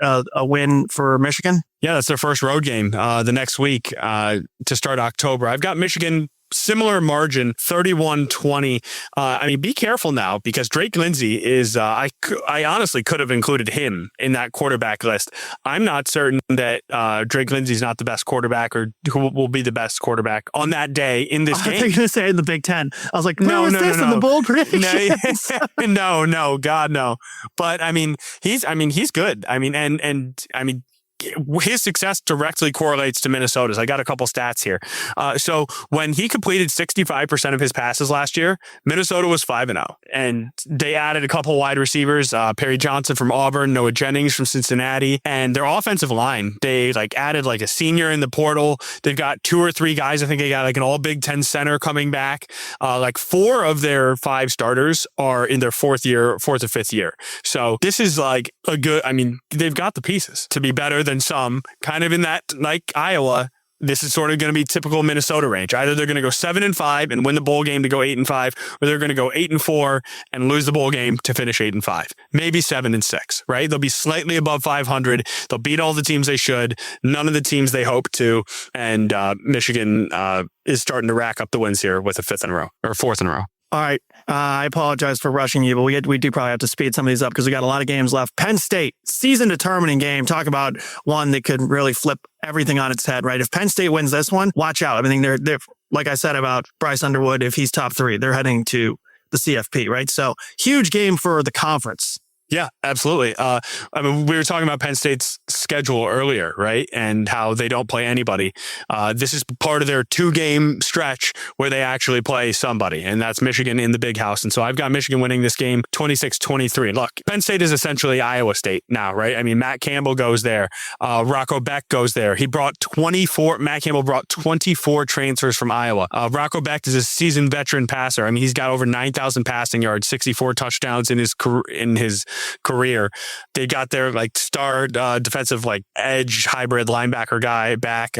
A: win for Michigan.
B: Yeah, that's their first road game the next week to start October. I've got Michigan. Similar margin, 31-20. I mean, be careful now because Drake Lindsey is, I honestly could have included him in that quarterback list. I'm not certain that Drake Lindsey's not the best quarterback or who will be the best quarterback on that day in this game.
A: I think you're going to say in the Big Ten. I was like, no. In the bold predictions?
B: No, God, no. But I mean, he's good. I mean, and I mean, his success directly correlates to Minnesota's. I got a couple stats here. So when he completed 65% of his passes last year, Minnesota was 5-0. And they added a couple wide receivers, Perry Johnson from Auburn, Noah Jennings from Cincinnati, and their offensive line. They added a senior in the portal. They've got 2 or 3 guys. I think they got an all Big Ten center coming back. 4 of their 5 starters are in their 4th or 5th year. So this is they've got the pieces to be better than some, kind of in that, like Iowa. This is sort of going to be typical Minnesota range. Either they're going to go 7-5 and win the bowl game to go 8-5, or they're going to go 8-4 and lose the bowl game to finish 8-5. Maybe 7-6, right? They'll be slightly above 500. They'll beat all the teams they should, none of the teams they hope to. And Michigan is starting to rack up the wins here with a 5th in a row or 4th in a row.
A: All right. I apologize for rushing you, but we do probably have to speed some of these up because we got a lot of games left. Penn State, season-determining game. Talk about one that could really flip everything on its head, right? If Penn State wins this one, watch out. I mean, they're like I said about Bryce Underwood, if he's top 3, they're heading to the CFP, right? So huge game for the conference.
B: Yeah, absolutely. I mean, we were talking about Penn State's schedule earlier, right? And how they don't play anybody. This is part of their 2-game stretch where they actually play somebody, and that's Michigan in the Big House. And so I've got Michigan winning this game 26-23. Look, Penn State is essentially Iowa State now, right? I mean, Matt Campbell goes there. Rocco Beck goes there. Matt Campbell brought 24 transfers from Iowa. Rocco Beck is a seasoned veteran passer. I mean, he's got over 9,000 passing yards, 64 touchdowns in his career. They got their star defensive edge hybrid linebacker guy back,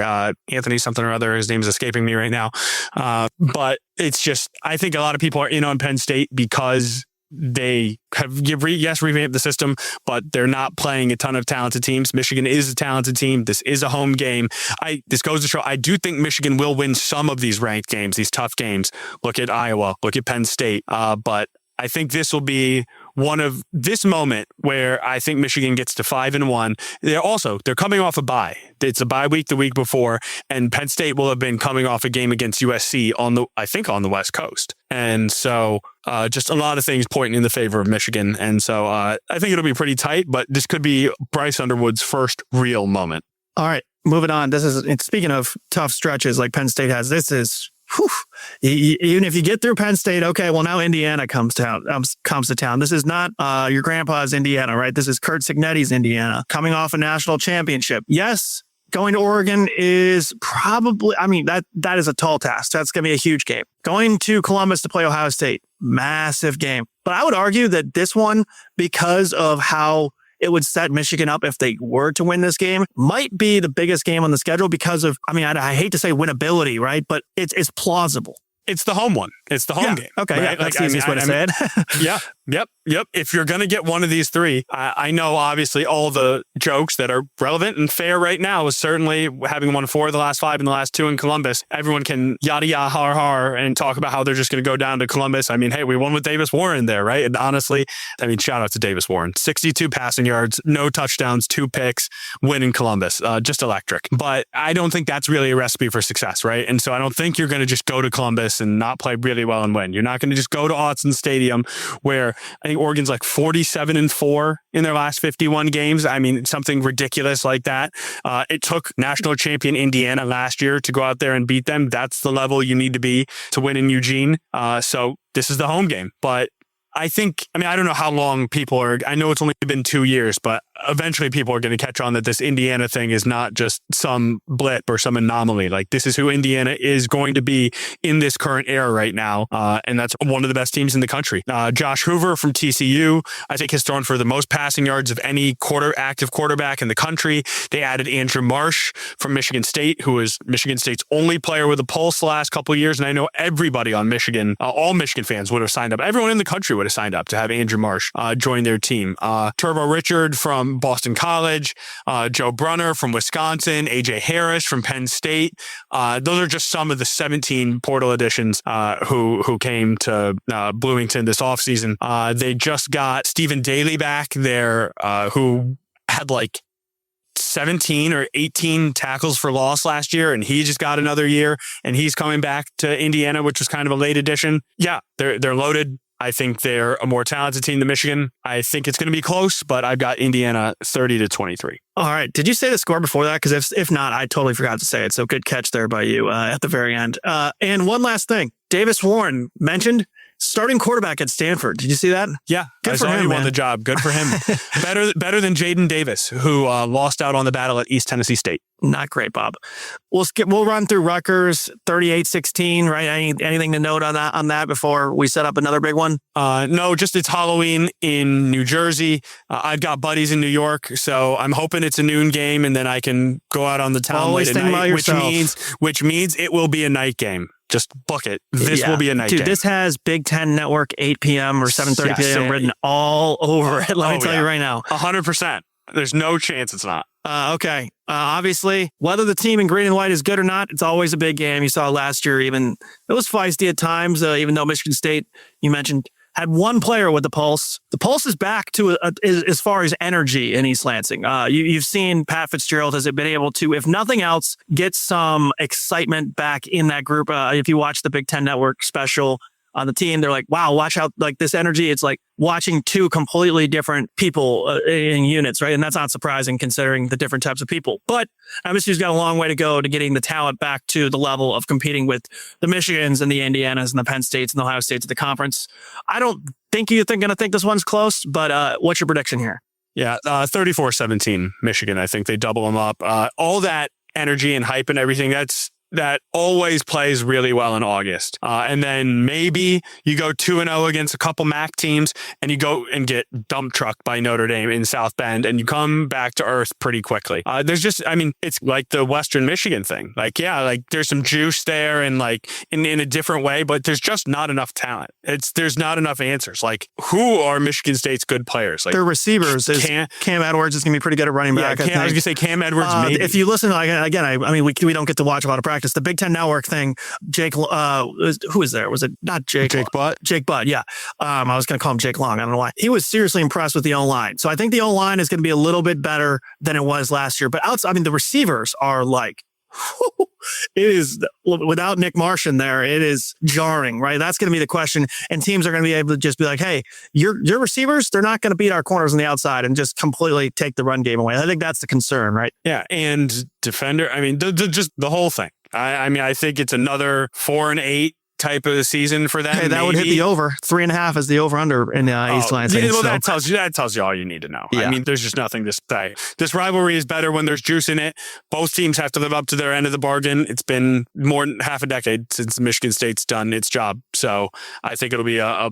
B: Anthony something or other. His name is escaping me right now. But it's just, I think a lot of people are in on Penn State because they have revamped the system, but they're not playing a ton of talented teams. Michigan is a talented team. This is a home game. This goes to show, I do think Michigan will win some of these ranked games, these tough games. Look at Iowa, look at Penn State. But I think this will be one of this moment where I think Michigan gets to 5-1. They're coming off a bye. It's a bye week the week before, and Penn State will have been coming off a game against USC on the West Coast. And so just a lot of things pointing in the favor of Michigan. And so I think it'll be pretty tight, but this could be Bryce Underwood's first real moment.
A: All right, moving on. Speaking of tough stretches like Penn State has, this is, whew, even if you get through Penn State, okay, well, now Indiana comes to town. This is not your grandpa's Indiana, right? This is Curt Cignetti's Indiana, coming off a national championship. Yes, going to Oregon is probably, that is a tall task. That's going to be a huge game. Going to Columbus to play Ohio State, massive game. But I would argue that this one, because of how it would set Michigan up if they were to win this game, might be the biggest game on the schedule because of, I hate to say winnability, right? But it's plausible.
B: It's the home one. It's the home game.
A: Okay,
B: right?
A: That's the easiest way to say it.
B: Yep. If you're going to get one of these three, I know obviously all the jokes that are relevant and fair right now is certainly having won 4 of the last 5 and the last 2 in Columbus. Everyone can yada yada har har and talk about how they're just going to go down to Columbus. Hey, we won with Davis Warren there, right? And honestly, shout out to Davis Warren. 62 passing yards, no touchdowns, 2 picks, win in Columbus. Just electric. But I don't think that's really a recipe for success, right? And so I don't think you're going to just go to Columbus and not play really well and win. You're not going to just go to Autzen Stadium where I think Oregon's like 47-4 in their last 51 games. Something ridiculous like that. It took national champion Indiana last year to go out there and beat them. That's the level you need to be to win in Eugene. So this is the home game. But I think, I don't know how long I know it's only been 2 years, but eventually people are going to catch on that this Indiana thing is not just some blip or some anomaly. Like, this is who Indiana is going to be in this current era right now. And that's one of the best teams in the country. Josh Hoover from TCU, I think, has thrown for the most passing yards of any active quarterback in the country. They added Andrew Marsh from Michigan State, who is Michigan State's only player with a pulse the last couple of years. And I know everybody on Michigan, all Michigan fans would have signed up. Everyone in the country would have signed up to have Andrew Marsh join their team. Turbo Richard from Boston College, Joe Brunner from Wisconsin, AJ Harris from Penn State. Those are just some of the 17 portal additions who came to Bloomington this offseason. They just got Stephen Daly back there, who had like 17 or 18 tackles for loss last year, and he just got another year, and he's coming back to Indiana, which was kind of a late addition. Yeah, they're loaded. I think they're a more talented team than Michigan. I think it's going to be close, but I've got Indiana 30-23.
A: All right. Did you say the score before that? Because if not, I totally forgot to say it. So good catch there by you at the very end. And one last thing. Davis Warren mentioned starting quarterback at Stanford. Did you see that?
B: Yeah.
A: Good for him,
B: he
A: man.
B: won the job. Good for him. better than Jaden Davis, who lost out on the battle at East Tennessee State.
A: Not great, Bob. We'll run through Rutgers 38-16, right? Anything to note on that before we set up another big one?
B: No, just it's Halloween in New Jersey. I've got buddies in New York, so I'm hoping it's a noon game, and then I can go out on the town late at night, which means it will be a night game. Just book it. This will be a night game.
A: This has Big Ten Network 8 p.m. or 7:30 p.m. written all over it. Let me tell you right now.
B: 100%. There's no chance it's not.
A: Okay. Obviously, whether the team in green and white is good or not, it's always a big game. You saw last year, even it was feisty at times, even though Michigan State, you mentioned, had one player with the pulse. The pulse is back to as far as energy in East Lansing. You've seen Pat Fitzgerald has been able to, if nothing else, get some excitement back in that group. If you watch the Big Ten Network special on the team, they're like, wow, watch how like this energy. It's like watching 2 completely different people in units, right? And that's not surprising considering the different types of people. But MSU's got a long way to go to getting the talent back to the level of competing with the Michigans and the Indianas and the Penn States and the Ohio States of the conference. I don't think you're going to think this one's close, but what's your prediction here?
B: Yeah, 34-17 Michigan. I think they double them up. All that energy and hype and everything, that always plays really well in August. And then maybe you go 2-0 against a couple MAC teams and you go and get dump trucked by Notre Dame in South Bend and you come back to earth pretty quickly. It's like the Western Michigan thing. Like, yeah, like there's some juice there and like in a different way, but there's just not enough talent. There's not enough answers. Like, who are Michigan State's good players? Like,
A: their receivers Cam Edwards is going to be pretty good at running back.
B: I was going to say Cam Edwards. Maybe.
A: If you listen, we don't get to watch a lot of practice. The Big Ten Network thing, Jake, who was there? Was it not Jake?
B: Jake Butt?
A: Jake Butt, yeah. I was going to call him Jake Long. I don't know why. He was seriously impressed with the O-line. So I think the O-line is going to be a little bit better than it was last year. But the receivers are like, it is, without Nick Martian there, it is jarring, right? That's going to be the question. And teams are going to be able to just be like, hey, your receivers, they're not going to beat our corners on the outside and just completely take the run game away. I think that's the concern, right?
B: Yeah. And defender, just the whole thing. I think it's another 4-8 type of season for them.
A: Hey, that would hit the over. 3.5 is the over under in East Lansing.
B: Well, that tells you all you need to know. Yeah. There's just nothing to say. This rivalry is better when there's juice in it. Both teams have to live up to their end of the bargain. It's been more than half a decade since Michigan State's done its job. So I think it'll be a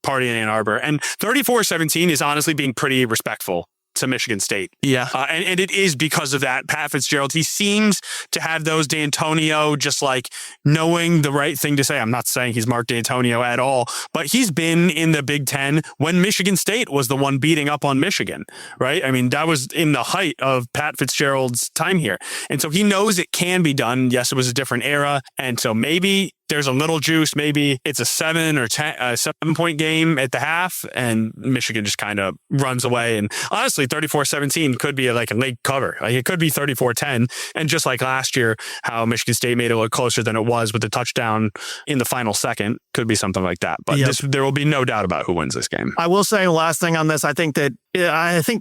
B: party in Ann Arbor. And 34-17 is honestly being pretty respectful to Michigan State.
A: Yeah.
B: And it is because of that. Pat Fitzgerald, he seems to have those D'Antonio, just like knowing the right thing to say. I'm not saying he's Mark D'Antonio at all, but he's been in the Big Ten when Michigan State was the one beating up on Michigan, right? That was in the height of Pat Fitzgerald's time here. And so he knows it can be done. Yes, it was a different era. And so maybe there's a little juice. Maybe it's a 7-point game at the half and Michigan just kind of runs away. And honestly, 34-17 could be like a late cover. Like it could be 34-10. And just like last year, how Michigan State made it look closer than it was with the touchdown in the final second, could be something like that. But there will be no doubt about who wins this game.
A: I will say last thing on this. I think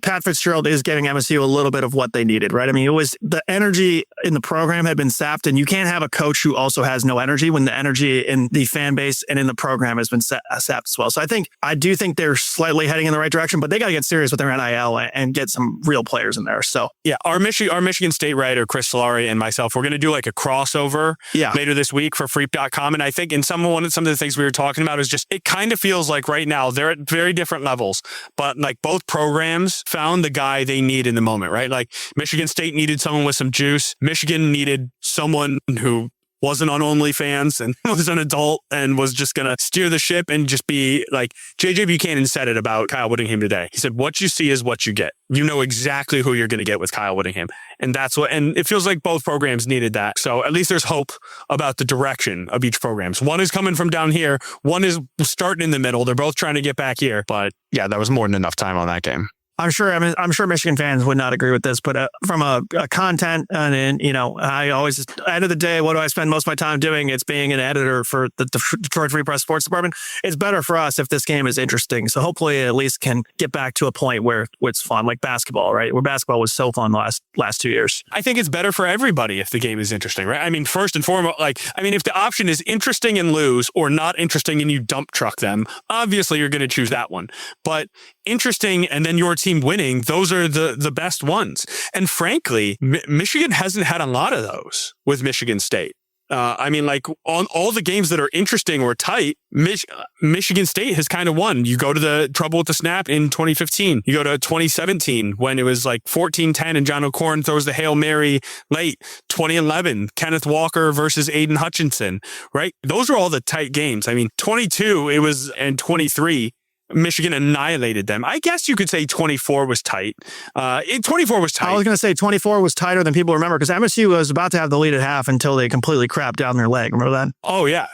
A: Pat Fitzgerald is getting MSU a little bit of what they needed, right? It was the energy in the program had been sapped, and you can't have a coach who also has no energy when the energy in the fan base and in the program has been sapped as well. So I do think they're slightly heading in the right direction, but they got to get serious with their NIL and get some real players in there. So
B: yeah, our Michigan State writer, Chris Solari, and myself, we're going to do like a crossover later this week for Freep.com. And I think some of the things we were talking about is just, it kind of feels like right now they're at very different levels, but like both programs found the guy they need in the moment, right? Like Michigan State needed someone with some juice. Michigan needed someone who wasn't on OnlyFans and was an adult and was just going to steer the ship and just be like, JJ Buchanan said it about Kyle Whittingham today. He said, what you see is what you get. You know exactly who you're going to get with Kyle Whittingham. And and it feels like both programs needed that. So at least there's hope about the direction of each program. One is coming from down here. One is starting in the middle. They're both trying to get back here. But yeah, that was more than enough time on that game.
A: I'm sure Michigan fans would not agree with this, but from a content and I always, at the end of the day, what do I spend most of my time doing? It's being an editor for the Detroit Free Press Sports Department. It's better for us if this game is interesting. So hopefully it at least can get back to a point where it's fun, like basketball, right? Where basketball was so fun the last 2 years.
B: I think it's better for everybody if the game is interesting, right? First and foremost, if the option is interesting and lose or not interesting and you dump truck them, obviously you're going to choose that one. But interesting and then your team winning, those are the best ones. And frankly, Michigan hasn't had a lot of those with Michigan State. On all the games that are interesting or tight, Michigan State has kind of won. You go to the trouble with the snap in 2015. You go to 2017 when it was like 14-10 and John O'Corn throws the Hail Mary late. 2011, Kenneth Walker versus Aiden Hutchinson, right? Those are all the tight games. 22 it was, and 23, Michigan annihilated them. I guess you could say 24 was tight. 24 was tight.
A: I was going to say 24 was tighter than people remember because MSU was about to have the lead at half until they completely crapped down their leg. Remember that?
B: Oh, yeah.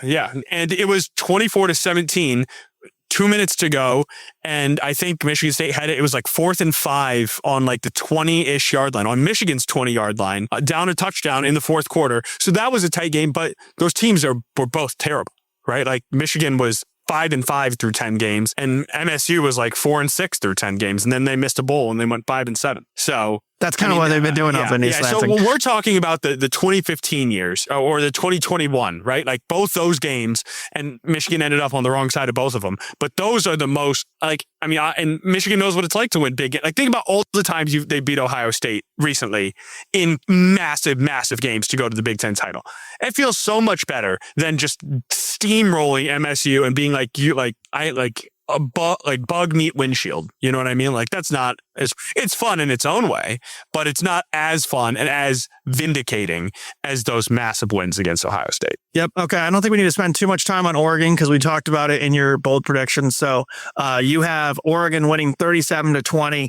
B: And it was 24-17, 2 minutes to go. And I think Michigan State had it was like 4th and 5 on like the 20-ish yard line, on Michigan's 20-yard line, down a touchdown in the fourth quarter. So that was a tight game, but those teams were both terrible, right? Like Michigan was 5-5 through 10 games, and MSU was like 4-6 through 10 games, and then they missed a bowl and they went 5-7. So
A: that's kind of what they've been doing up in East Lansing.
B: So we're talking about the 2015 years or the 2021, right? Like both those games, and Michigan ended up on the wrong side of both of them. But those are the most and Michigan knows what it's like to win big. Like think about all the times they beat Ohio State recently in massive, massive games to go to the Big Ten title. It feels so much better than just steamrolling MSU and being bug meat windshield. You know what I mean? Like that's not it's fun in its own way, but it's not as fun and as vindicating as those massive wins against Ohio State.
A: Yep. Okay. I don't think we need to spend too much time on Oregon because we talked about it in your bold predictions. So you have Oregon winning 37-20.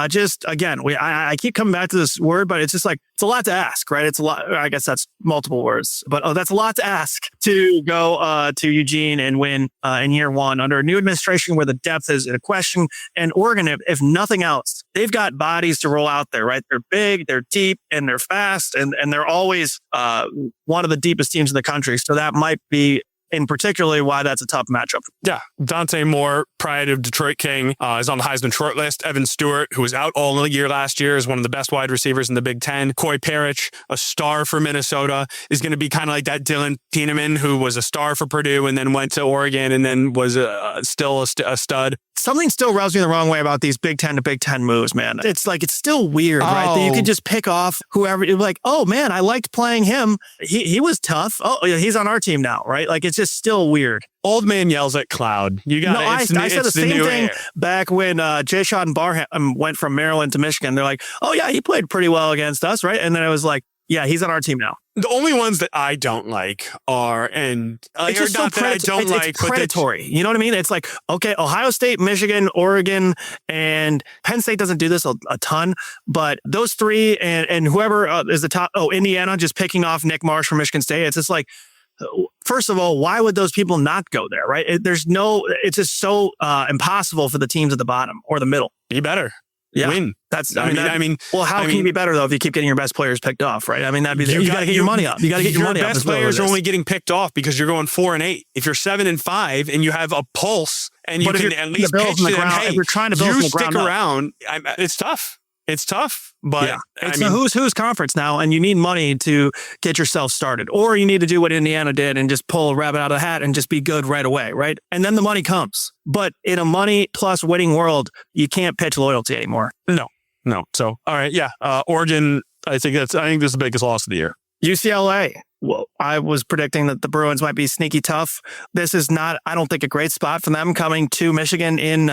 A: Just again, I keep coming back to this word, but it's just like, it's a lot to ask, right? It's a lot. I guess that's multiple words, but that's a lot to ask to go to Eugene and win in year one under a new administration where the depth is a question. And Oregon, if nothing else, they've got bodies to roll out there, right? They're big, they're deep, and they're fast, and they're always one of the deepest teams in the country. So that might be in particularly why that's a tough matchup.
B: Yeah. Dante Moore, pride of Detroit King, is on the Heisman shortlist. Evan Stewart, who was out all year last year, is one of the best wide receivers in the Big Ten. Corey Parrish, a star for Minnesota, is going to be kind of like that Dylan Tiedemann, who was a star for Purdue and then went to Oregon and then was still a stud.
A: Something still rubs me the wrong way about these Big Ten to Big Ten moves, man. It's like, it's still weird, right? That you could just pick off whoever. You're like, oh man, I liked playing him. He was tough. Oh yeah, he's on our team now, right? Like it's just still weird.
B: Old man yells at cloud. You got.
A: No, I said the same thing back when Jayshawn Barham went from Maryland to Michigan. They're like, oh yeah, he played pretty well against us, right? And then I was like, yeah, he's on our team now.
B: The only ones that I don't like are,
A: it's just so predatory. You know what I mean? It's like, okay, Ohio State, Michigan, Oregon, and Penn State doesn't do this a ton, but those three and whoever is the top, Indiana just picking off Nick Marsh from Michigan State. It's just like, first of all, why would those people not go there, right? It's just so impossible for the teams at the bottom or the middle.
B: Be better.
A: Yeah.
B: Win.
A: Well, how can you be better though if you keep getting your best players picked off, right? I mean, you got to get your money up. You got to get your money up.
B: Your best players are only getting picked off because you're going 4-8. If you're 7-5 and you have a pulse and you can at least pitch it,
A: if you're trying to build from the ground
B: stick around. It's tough. It's tough, but yeah.
A: It's a who's conference now, and you need money to get yourself started, or you need to do what Indiana did and just pull a rabbit out of the hat and just be good right away, right? And then the money comes. But in a money plus winning world, you can't pitch loyalty anymore.
B: No. So, all right, yeah, Oregon. I think this is the biggest loss of the year.
A: UCLA. Well, I was predicting that the Bruins might be sneaky tough. This is not, I don't think, a great spot for them coming to Michigan in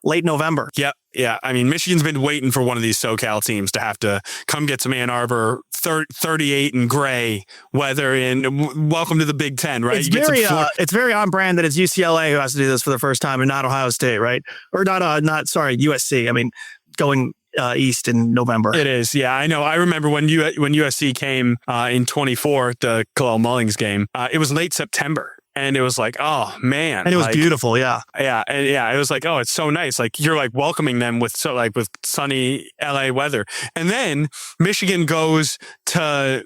A: late November.
B: Yep. Yeah. I mean, Michigan's been waiting for one of these SoCal teams to have to come get some Ann Arbor 38 and gray weather and welcome to the Big Ten, right?
A: It's very on brand that it's UCLA who has to do this for the first time and not Ohio State, right? Or USC. I mean, going east in November.
B: It is. Yeah, I know. I remember when USC came in 24, the Kalel Mullings game, it was late September. And it was like, oh man.
A: And it was beautiful. Yeah.
B: Yeah. And yeah, it was like, oh, it's so nice. Like you're like welcoming them with sunny LA weather. And then Michigan goes to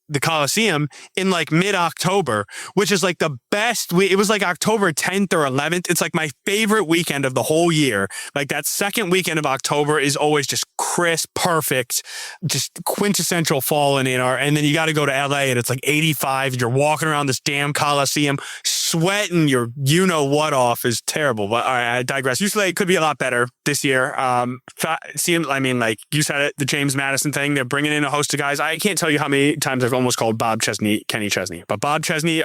B: the Coliseum in like mid-October, which is like the best week. It was like October 10th or 11th. It's like my favorite weekend of the whole year. Like that second weekend of October is always just crisp, perfect, just quintessential fall in Ann Arbor. And then you got to go to LA and it's like 85. You're walking around this damn Coliseum, sweating your you-know-what off is terrible. But all right, I digress. UCLA could be a lot better this year. Like you said it, the James Madison thing, they're bringing in a host of guys. I can't tell you how many times I've almost called Bob Chesney Kenny Chesney, but Bob Chesney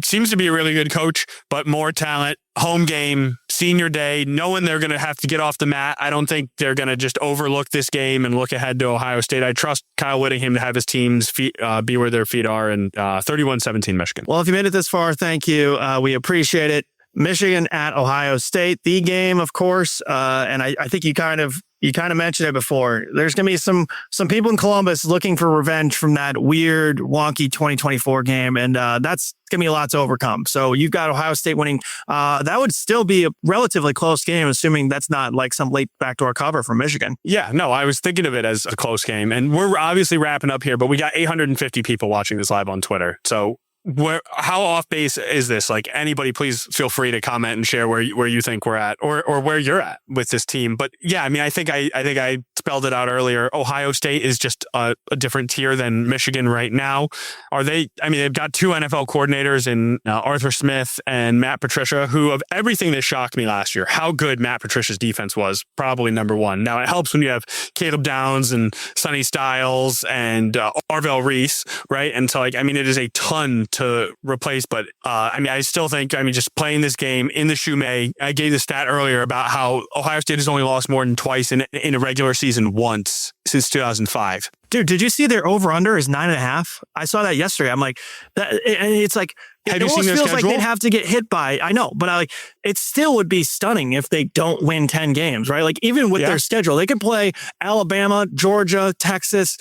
B: seems to be a really good coach, but more talent. Home game, senior day, knowing they're going to have to get off the mat. I don't think they're going to just overlook this game and look ahead to Ohio State. I trust Kyle Whittingham to have his team's feet be where their feet are, and 31-17 Michigan.
A: Well, if you made it this far, thank you. We appreciate it. Michigan at Ohio State, the game, of course. And I think you kind of mentioned it before. There's going to be some people in Columbus looking for revenge from that weird, wonky 2024 game. And that's going to be a lot to overcome. So you've got Ohio State winning. That would still be a relatively close game, assuming that's not like some late backdoor cover from Michigan.
B: Yeah, no, I was thinking of it as a close game. And we're obviously wrapping up here, but we got 850 people watching this live on Twitter. So how off base is this? Like, anybody, please feel free to comment and share where you think we're at, or where you're at with this team. But yeah, I mean, I think I spelled it out earlier. Ohio State is just a different tier than Michigan right now. Are they? I mean, they've got 2 NFL coordinators in Arthur Smith and Matt Patricia, who, of everything that shocked me last year, how good Matt Patricia's defense was, probably number one. Now, it helps when you have Caleb Downs and Sonny Styles and Arvell Reese, right? And so, like, I mean, it is a ton to replace. But I mean, I still think, I mean, just playing this game in the Shumay, I gave the stat earlier about how Ohio State has only lost more than twice in a regular season once since 2005.
A: Dude, did you see their over-under is 9.5? I saw that yesterday. I'm like, it's like,
B: have
A: it
B: you seen
A: almost
B: their
A: feels
B: schedule?
A: like they'd have to get hit by, I know, but it still would be stunning if they don't win 10 games, right? Like, even with their schedule, they could play Alabama, Georgia, Texas,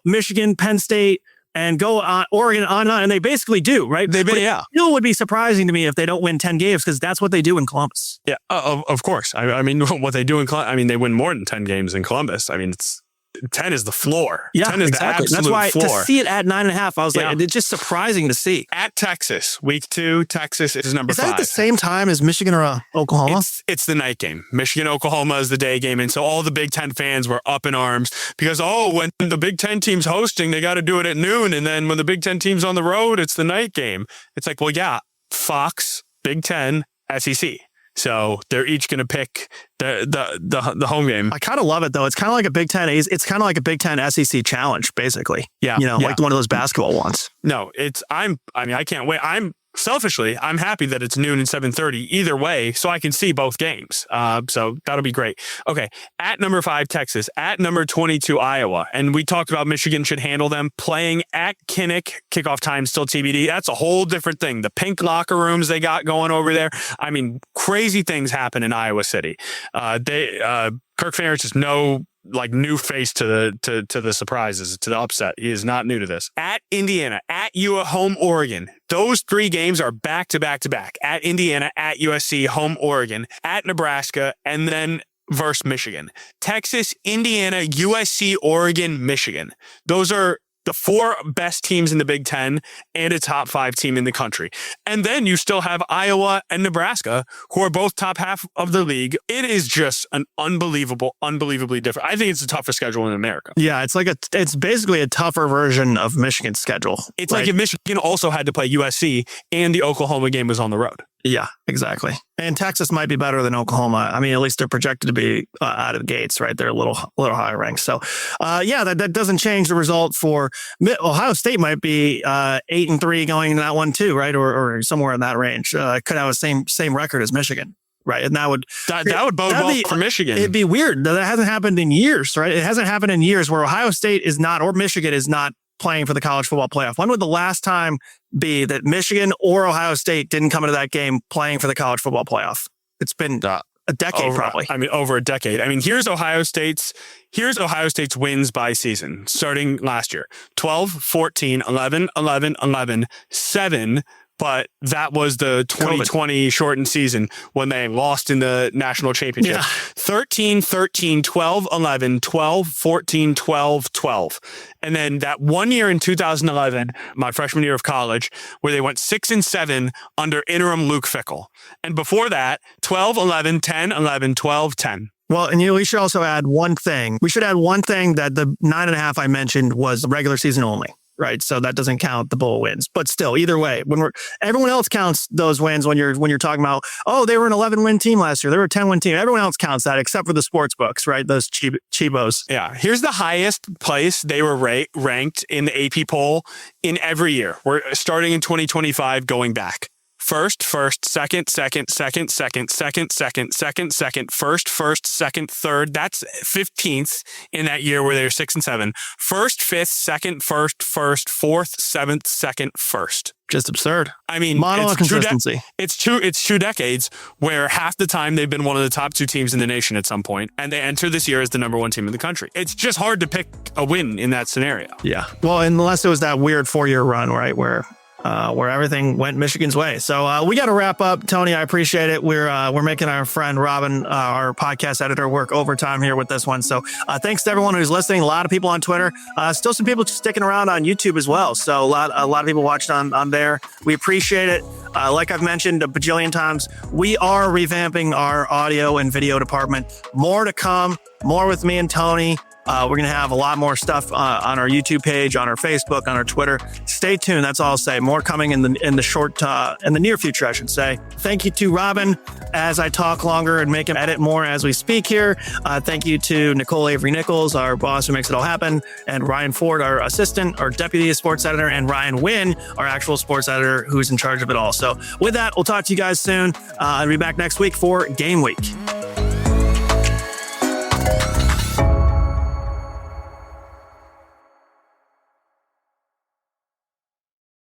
A: Michigan, Penn State, and go on Oregon on and on, and they basically do, right?
B: It
A: still would be surprising to me if they don't win 10 games, because that's what they do in Columbus.
B: Yeah, of course. I mean, what they do in Columbus, I mean, they win more than 10 games in Columbus. I mean, 10 is the floor.
A: Yeah,
B: 10 is
A: exactly.
B: the absolute
A: That's why
B: floor.
A: to see it at 9.5, I was like, it's just surprising to see.
B: At Texas, week 2, Texas is number 5.
A: Is that at the same time as Michigan or Oklahoma?
B: It's the night game. Michigan, Oklahoma is the day game. And so all the Big Ten fans were up in arms because, when the Big Ten team's hosting, they got to do it at noon. And then when the Big Ten team's on the road, it's the night game. It's like, well, yeah, Fox, Big Ten, SEC. So they're each going to pick the home game.
A: I kind of love it, though. It's kind of like a Big Ten. It's kind of like a Big Ten SEC challenge, basically.
B: Yeah,
A: like one of those basketball ones.
B: No, I can't wait. Selfishly, I'm happy that it's noon and 7:30 either way, so I can see both games. So that'll be great. Okay, at number 5, Texas. At number 22, Iowa. And we talked about Michigan should handle them. Playing at Kinnick, kickoff time still TBD. That's a whole different thing. The pink locker rooms they got going over there. I mean, crazy things happen in Iowa City. Kirk Ferentz is no new face to the surprises, to the upset. He is not new to this. At Indiana, at home Oregon. Those 3 games are back to back to back. At Indiana, at USC, home Oregon, at Nebraska, and then versus Michigan. Texas, Indiana, USC, Oregon, Michigan. Those are the 4 best teams in the Big Ten and a top 5 team in the country. And then you still have Iowa and Nebraska, who are both top half of the league. It is just an unbelievably different. I think it's the toughest schedule in America.
A: Yeah, it's basically a tougher version of Michigan's schedule.
B: It's like if Michigan also had to play USC and the Oklahoma game was on the road.
A: Yeah, exactly. And Texas might be better than Oklahoma. I mean, at least they're projected to be out of the gates, right? They're a little higher ranked. So, that doesn't change the result for Ohio State. Might be 8-3 going into that one too, right? Or somewhere in that range. Could have a same record as Michigan, right? And that would
B: bode well for Michigan.
A: It'd be weird. That hasn't happened in years, right? It hasn't happened in years where Ohio State is not, or Michigan is not playing for the college football playoff. When would the last time be that Michigan or Ohio State didn't come into that game playing for the college football playoff? It's been a decade, probably.
B: I mean, over a decade. I mean, here's Ohio State's wins by season starting last year: 12, 14, 11, 11, 11, 7. But that was the 2020 shortened season when they lost in the national championship.
A: Yeah.
B: 13, 13, 12, 11, 12, 14, 12, 12. And then that one year in 2011, my freshman year of college, where they went 6-7 under interim Luke Fickell. And before that, 12, 11, 10, 11, 12, 10.
A: Well, and we should also add one thing. We should add one thing, that the 9.5 I mentioned was regular season only. Right, so that doesn't count the bowl wins, but still, either way, everyone else counts those wins when you're talking about, they were an 11-win team last year, they were a 10-win team. Everyone else counts that except for the sports books, right? Those cheapos.
B: Yeah, here's the highest place they were ranked in the AP poll in every year. We're starting in 2025, going back. First, second, second, first, second, third. That's 15th in that year where they were 6-7. First, fifth, second, first, fourth, seventh, second, first.
A: Just absurd.
B: I mean,
A: model of consistency.
B: It's 2 decades where half the time they've been one of the top 2 teams in the nation at some point, and they enter this year as the number 1 team in the country. It's just hard to pick a win in that scenario.
A: Yeah. Well, unless it was that weird 4-year run, right, where where everything went Michigan's way. So we got to wrap up. Tony, I appreciate it. We're making our friend Robin, our podcast editor, work overtime here with this one. So thanks to everyone who's listening. A lot of people on Twitter. Still some people sticking around on YouTube as well. So a lot of people watching on there. We appreciate it. Like I've mentioned a bajillion times, we are revamping our audio and video department. More to come. More with me and Tony. We're going to have a lot more stuff on our YouTube page, on our Facebook, on our Twitter. Stay tuned. That's all I'll say. More coming in the near future, I should say. Thank you to Robin as I talk longer and make him edit more as we speak here. Thank you to Nicole Avery Nichols, our boss who makes it all happen, and Ryan Ford, our assistant, our deputy sports editor, and Ryan Wynn, our actual sports editor, who's in charge of it all. So with that, we'll talk to you guys soon. I'll be back next week for Game Week.